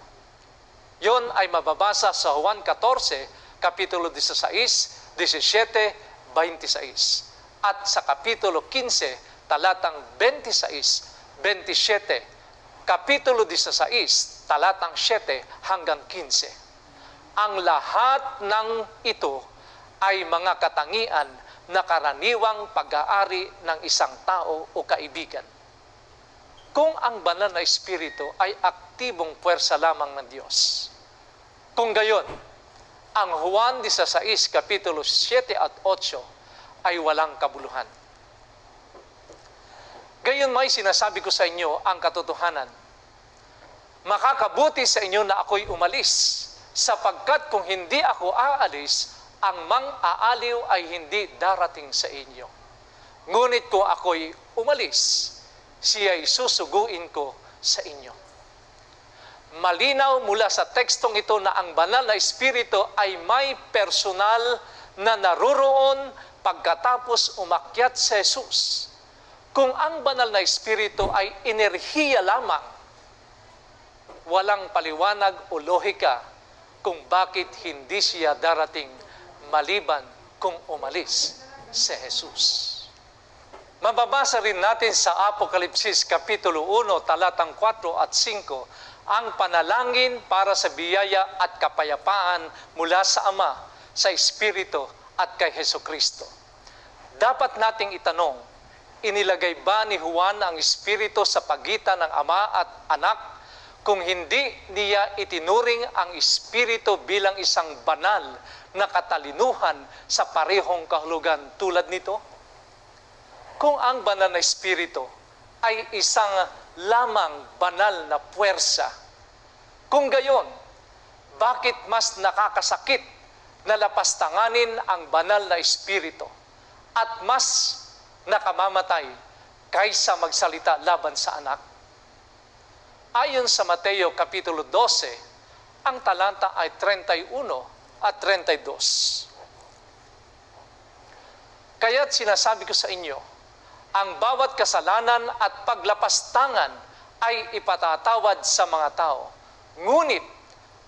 Yon ay mababasa sa Juan 14, Kapitulo 16, 17, 26. At sa Kapitulo 15, talatang 26, 27, Kapitulo 16, talatang 7 hanggang 15. Ang lahat ng ito ay mga katangian na karaniwang pag-aari ng isang tao o kaibigan. Kung ang banal na espiritu ay aktibong puwersa lamang ng Diyos. Kung gayon, ang Juan 16, Kapitulo 7 at 8 ay walang kabuluhan. Gayon may sinasabi ko sa inyo ang katotohanan. Makakabuti sa inyo na ako'y umalis, sapagkat kung hindi ako aalis, ang mang-aaliw ay hindi darating sa inyo. Ngunit kung ako'y umalis, siya'y susuguin ko sa inyo. Malinaw mula sa tekstong ito na ang banal na espiritu ay may personal na naruroon pagkatapos umakyat sa Jesus. Kung ang banal na espiritu ay enerhiya lamang, walang paliwanag o lohika kung bakit hindi siya darating maliban kung umalis si Jesus. Mababasa rin natin sa Apokalipsis Kapitulo 1, talatang 4 at 5, ang panalangin para sa biyaya at kapayapaan mula sa Ama, sa Espiritu at kay Hesukristo. Dapat nating itanong, inilagay ba ni Juan ang Espiritu sa pagitan ng Ama at Anak? Kung hindi niya itinuring ang Espiritu bilang isang banal na katalinuhan sa parehong kahulugan tulad nito? Kung ang banal na Espiritu ay isang lamang banal na puwersa, kung gayon, bakit mas nakakasakit na lapastanganin ang banal na Espiritu at mas nakamamatay kaysa magsalita laban sa anak? Ayon sa Mateo Kapitulo 12, ang talanta ay 31 at 32. Kaya't sinasabi ko sa inyo, ang bawat kasalanan at paglapastangan ay ipatatawad sa mga tao. Ngunit,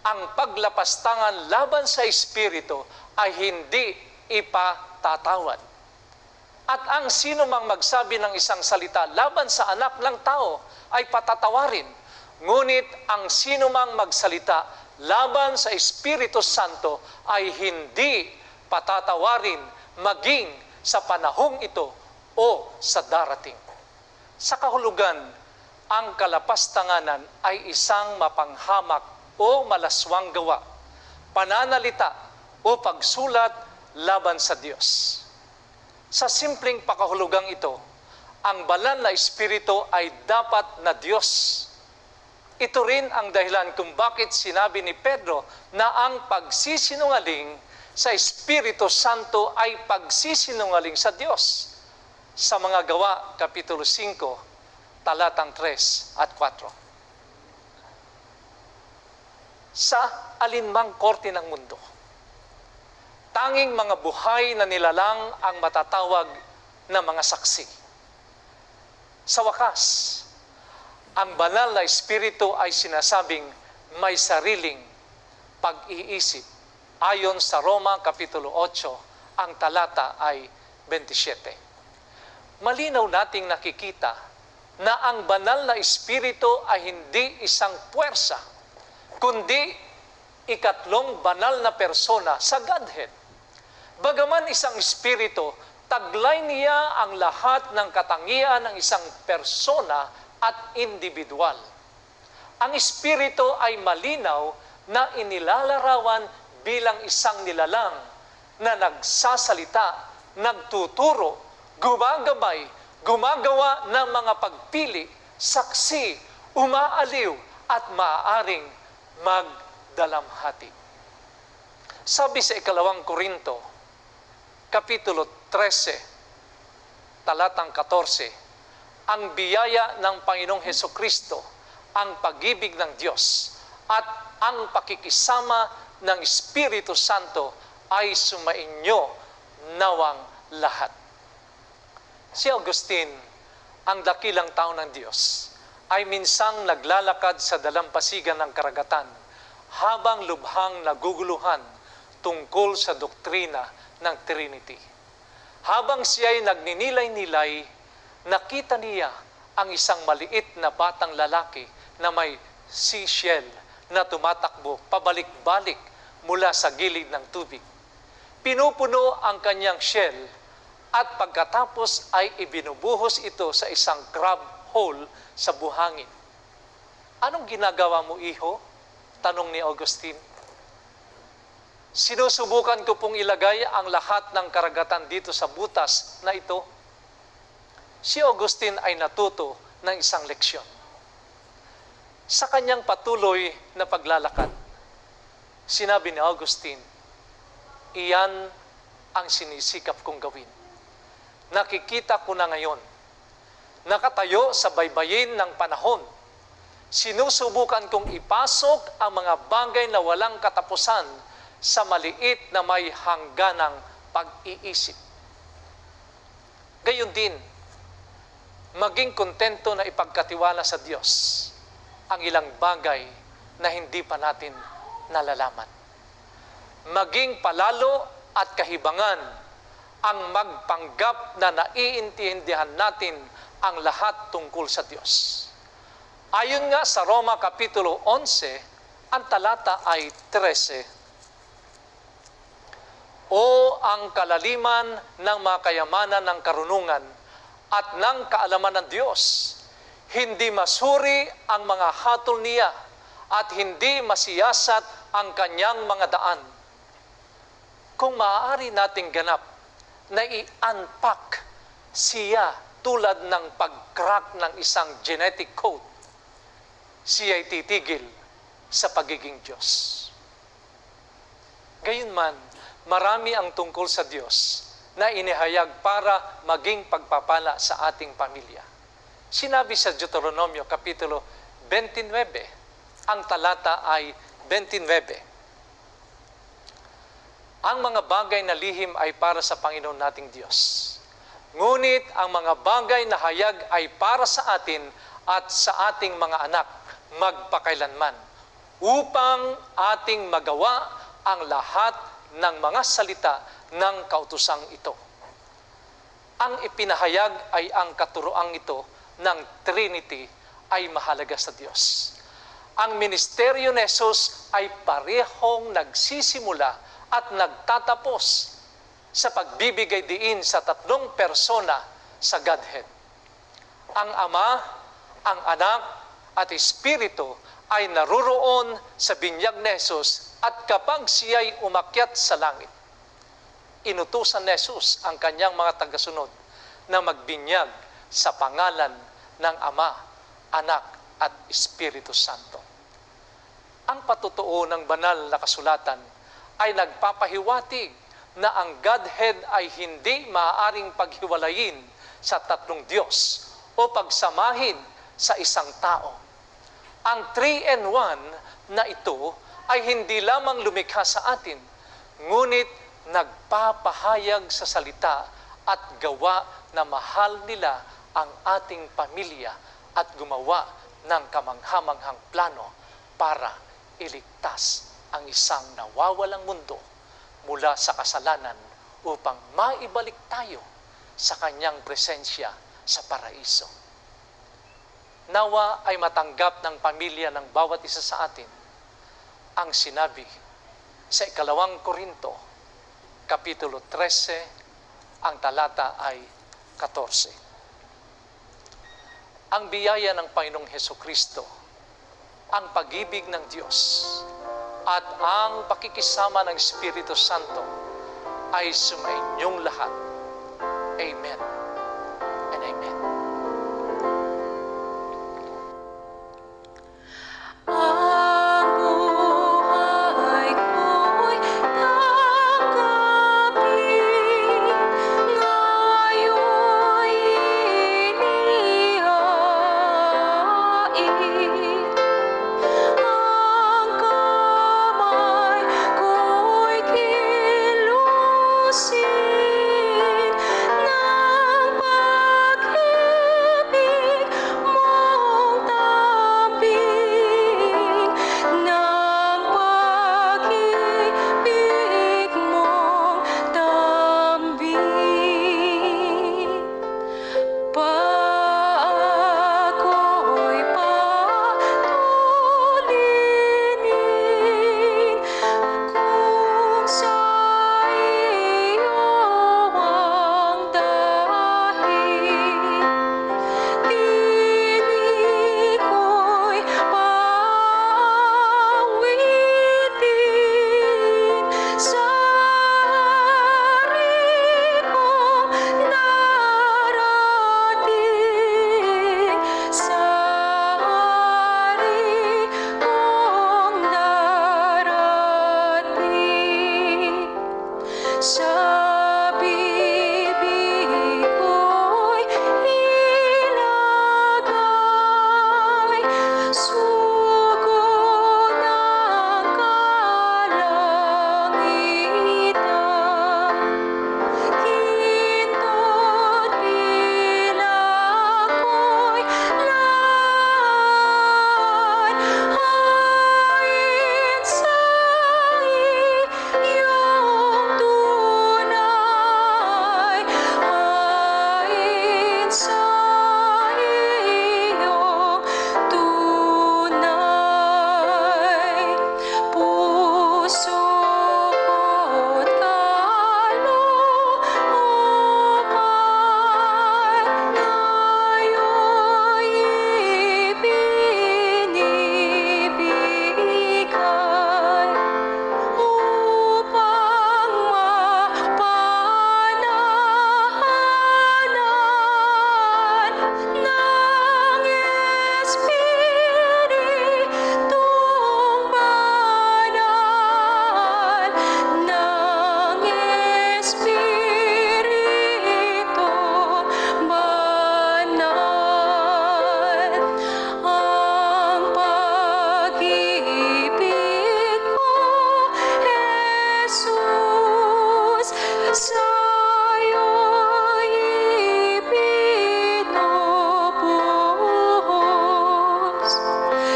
ang paglapastangan laban sa Espiritu ay hindi ipatatawad. At ang sino mang magsabi ng isang salita laban sa anak ng tao ay patatawarin. Ngunit ang sino mang magsalita laban sa Espiritu Santo ay hindi patatawarin maging sa panahong ito o sa darating. Sa kahulugan, ang kalapastanganan ay isang mapanghamak o malaswang gawa, pananalita o pagsulat laban sa Diyos. Sa simpleng pakahulugang ito, ang banal na Espiritu ay dapat na Diyos. Ito rin ang dahilan kung bakit sinabi ni Pedro na ang pagsisinungaling sa Espiritu Santo ay pagsisinungaling sa Diyos. Sa mga Gawa, Kapitulo 5, talatang 3 at 4. Sa alinmang korte ng mundo, tanging mga buhay na nilalang ang matatawag na mga saksi. Sa wakas, ang banal na Espiritu ay sinasabing may sariling pag-iisip. Ayon sa Roma Kapitulo 8, ang talata ay 27. Malinaw nating nakikita na ang banal na Espiritu ay hindi isang puwersa, kundi ikatlong banal na persona sa Godhead. Bagaman isang Espiritu, taglay niya ang lahat ng katangian ng isang persona at individual. Ang Espiritu ay malinaw na inilalarawan bilang isang nilalang na nagsasalita, nagtuturo, gumagabay, gumagawa ng mga pagpili, saksi, umaaliw, at maaaring magdalamhati. Sabi sa 2 Korinto, Kapitulo 13, talatang 14, ang biyaya ng Panginoong Hesukristo, ang pag-ibig ng Diyos, at ang pakikisama ng Espiritu Santo ay sumainyo nawang lahat. Si Augustine ang dakilang tao ng Diyos ay minsang naglalakad sa dalampasigan ng karagatan habang lubhang naguguluhan tungkol sa doktrina ng Trinity. Habang siya ay nagninilay-nilay, nakita niya ang isang maliit na batang lalaki na may seashell na tumatakbo pabalik-balik mula sa gilid ng tubig. Pinupuno ang kanyang shell at pagkatapos ay ibinubuhos ito sa isang crab hole sa buhangin. Anong ginagawa mo, iho? Tanong ni Augustine. Sinusubukan ko pong ilagay ang lahat ng karagatan dito sa butas na ito. Si Augustine ay natuto ng isang leksyon. Sa kanyang patuloy na paglalakad, sinabi ni Augustine, iyan ang sinisikap kong gawin. Nakikita ko na ngayon, nakatayo sa baybayin ng panahon, sinusubukan kong ipasok ang mga bagay na walang katapusan sa maliit na may hangganang pag-iisip. Gayon din, maging kontento na ipagkatiwala sa Diyos ang ilang bagay na hindi pa natin nalalaman. Maging palalo at kahibangan ang magpanggap na naiintindihan natin ang lahat tungkol sa Diyos. Ayon nga sa Roma Kapitulo 11, ang talata ay 13. O ang kalaliman ng mga kayamanan ng karunungan at ng kaalaman ng Diyos, hindi masuri ang mga hatol niya at hindi masiyasat ang kanyang mga daan. Kung maaari nating ganap na i-unpack siya tulad ng pag-crack ng isang genetic code, siya ay titigil sa pagiging Diyos. Gayunman, marami ang tungkol sa Diyos na inihayag para maging pagpapala sa ating pamilya. Sinabi sa Deuteronomio Kapitulo 29, ang talata ay 29. Ang mga bagay na lihim ay para sa Panginoon nating Diyos. Ngunit ang mga bagay na hayag ay para sa atin at sa ating mga anak magpakailanman, upang ating magawa ang lahat ng mga salita ng kautusang ito. Ang ipinahayag ay ang katuroang ito ng Trinity ay mahalaga sa Diyos. Ang ministeryo ni Jesus ay parehong nagsisimula at nagtatapos sa pagbibigay diin sa tatlong persona sa Godhead. Ang Ama, ang Anak, at Espiritu ay naruroon sa binyag ni Jesus at kapag siya'y umakyat sa langit, inutusan ni Jesus ang kanyang mga tagasunod na magbinyag sa pangalan ng Ama, Anak, at Espiritu Santo. Ang patutuo ng banal na kasulatan ay nagpapahiwatig na ang Godhead ay hindi maaaring paghiwalayin sa tatlong Diyos o pagsamahin sa isang tao. Ang 3-in-1 na ito ay hindi lamang lumikha sa atin, ngunit nagpapahayag sa salita at gawa na mahal nila ang ating pamilya at gumawa ng kamanghamanghang plano para iligtas ang isang nawawalang mundo mula sa kasalanan upang maibalik tayo sa kanyang presensya sa paraiso. Nawa ay matanggap ng pamilya ng bawat isa sa atin ang sinabi sa 2 Korinto, Kapitulo 13, ang talata ay 14. Ang biyaya ng Panginoong Hesukristo, ang pag-ibig ng Diyos, at ang pakikisama ng Espiritu Santo ay sumainyong lahat. Amen and amen. Ng pag-ibig Sa bibig ko'y ilagay sugo ng kalangitan. Kintot bilang ko'y lan, hain sa iyong tunay, hain sa iyong tunay. Puso ko't kalooban ngayon'y ibinibigay upang mapanahanan ng Espiritong Banal, ng Espiritong Banal. Ang pag-ibig ko, Jesus, sa'yo'y ibinubuhos.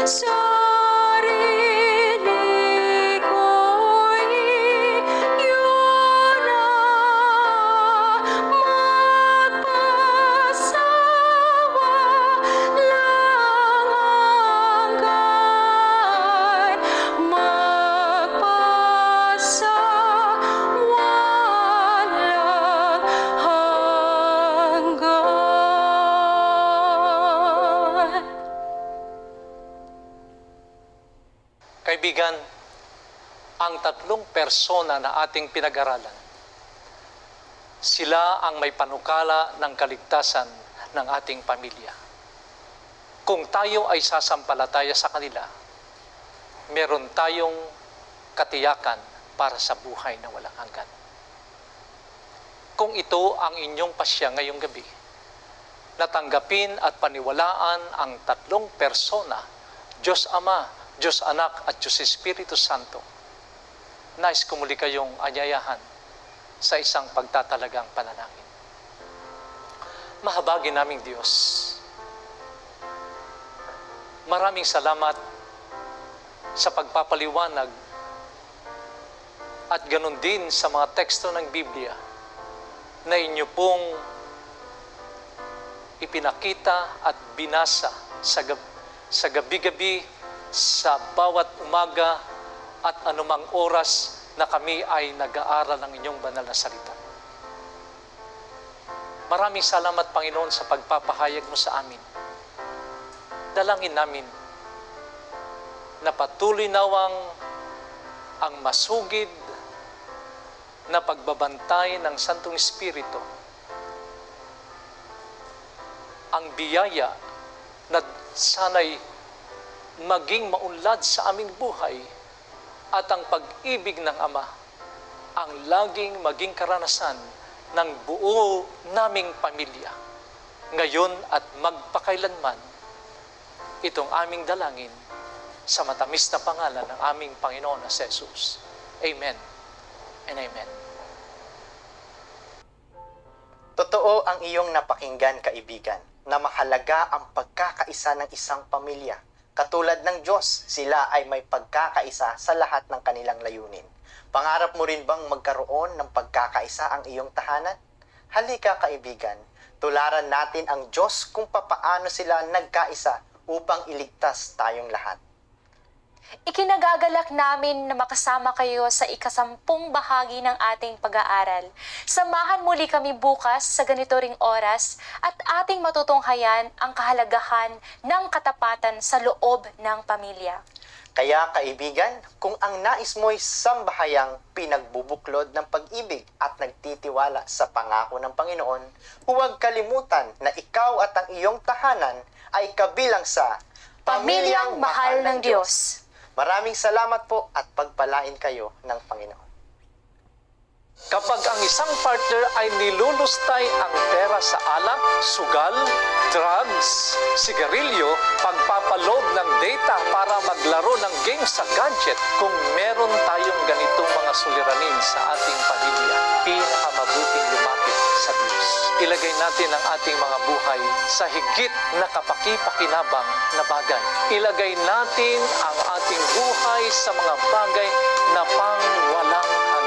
Sarili ko'y iyong na magpasawa lang hanggan, magpasawa lang hanggan. Kaibigan, ang tatlong persona na ating pinag-aralan, sila ang may panukala ng kaligtasan ng ating pamilya. Kung tayo ay sasampalataya sa kanila, meron tayong katiyakan para sa buhay na walang hanggan. Kung ito ang inyong pasya ngayong gabi, natanggapin at paniwalaan ang tatlong persona, Diyos Ama, Diyos Anak at Diyos Espiritu Santo, nais ko muli kayong anyayahan sa isang pagtatalagang panalangin. Mahabagin naming Diyos, maraming salamat sa pagpapaliwanag at ganun din sa mga teksto ng Biblia na inyo pong ipinakita at binasa sa gabi-gabi, sa bawat umaga at anumang oras na kami ay nag-aaral ng inyong banal na salita. Maraming salamat, Panginoon, sa pagpapahayag mo sa amin. Dalangin namin na patuloy nawang ang masugid na pagbabantay ng Santong Espiritu, ang biyaya na sana'y maging maunlad sa aming buhay at ang pag-ibig ng Ama ang laging maging karanasan ng buo naming pamilya ngayon at magpakailanman. Itong aming dalangin sa matamis na pangalan ng aming Panginoon na Jesus. Amen and amen. Totoo ang iyong napakinggan, kaibigan, na mahalaga ang pagkakaisa ng isang pamilya. Katulad ng Diyos, sila ay may pagkakaisa sa lahat ng kanilang layunin. Pangarap mo rin bang magkaroon ng pagkakaisa ang iyong tahanan? Halika, kaibigan, tularan natin ang Diyos kung papaano sila nagkaisa upang iligtas tayong lahat. Ikinagagalak namin na makasama kayo sa ika-10 bahagi ng ating pag-aaral. Samahan muli kami bukas sa ganito ring oras at ating matutunghayan ang kahalagahan ng katapatan sa loob ng pamilya. Kaya kaibigan, kung ang nais mo'y sambahayang pinagbubuklod ng pag-ibig at nagtitiwala sa pangako ng Panginoon, huwag kalimutan na ikaw at ang iyong tahanan ay kabilang sa Pamilyang Mahal ng Diyos. Maraming salamat po at pagpalain kayo ng Panginoon. Kapag ang isang partner ay nilulustay ang pera sa alak, sugal, drugs, sigarilyo, pagpapaload ng data para maglaro ng game sa gadget, kung meron tayong ganitong mga suliranin sa ating pamilya, pinakamabuting lumapit sa Diyos. Ilagay natin ang ating mga buhay sa higit na kapaki-pakinabang na bagay. Ilagay natin ang ating buhay sa mga bagay na pang walang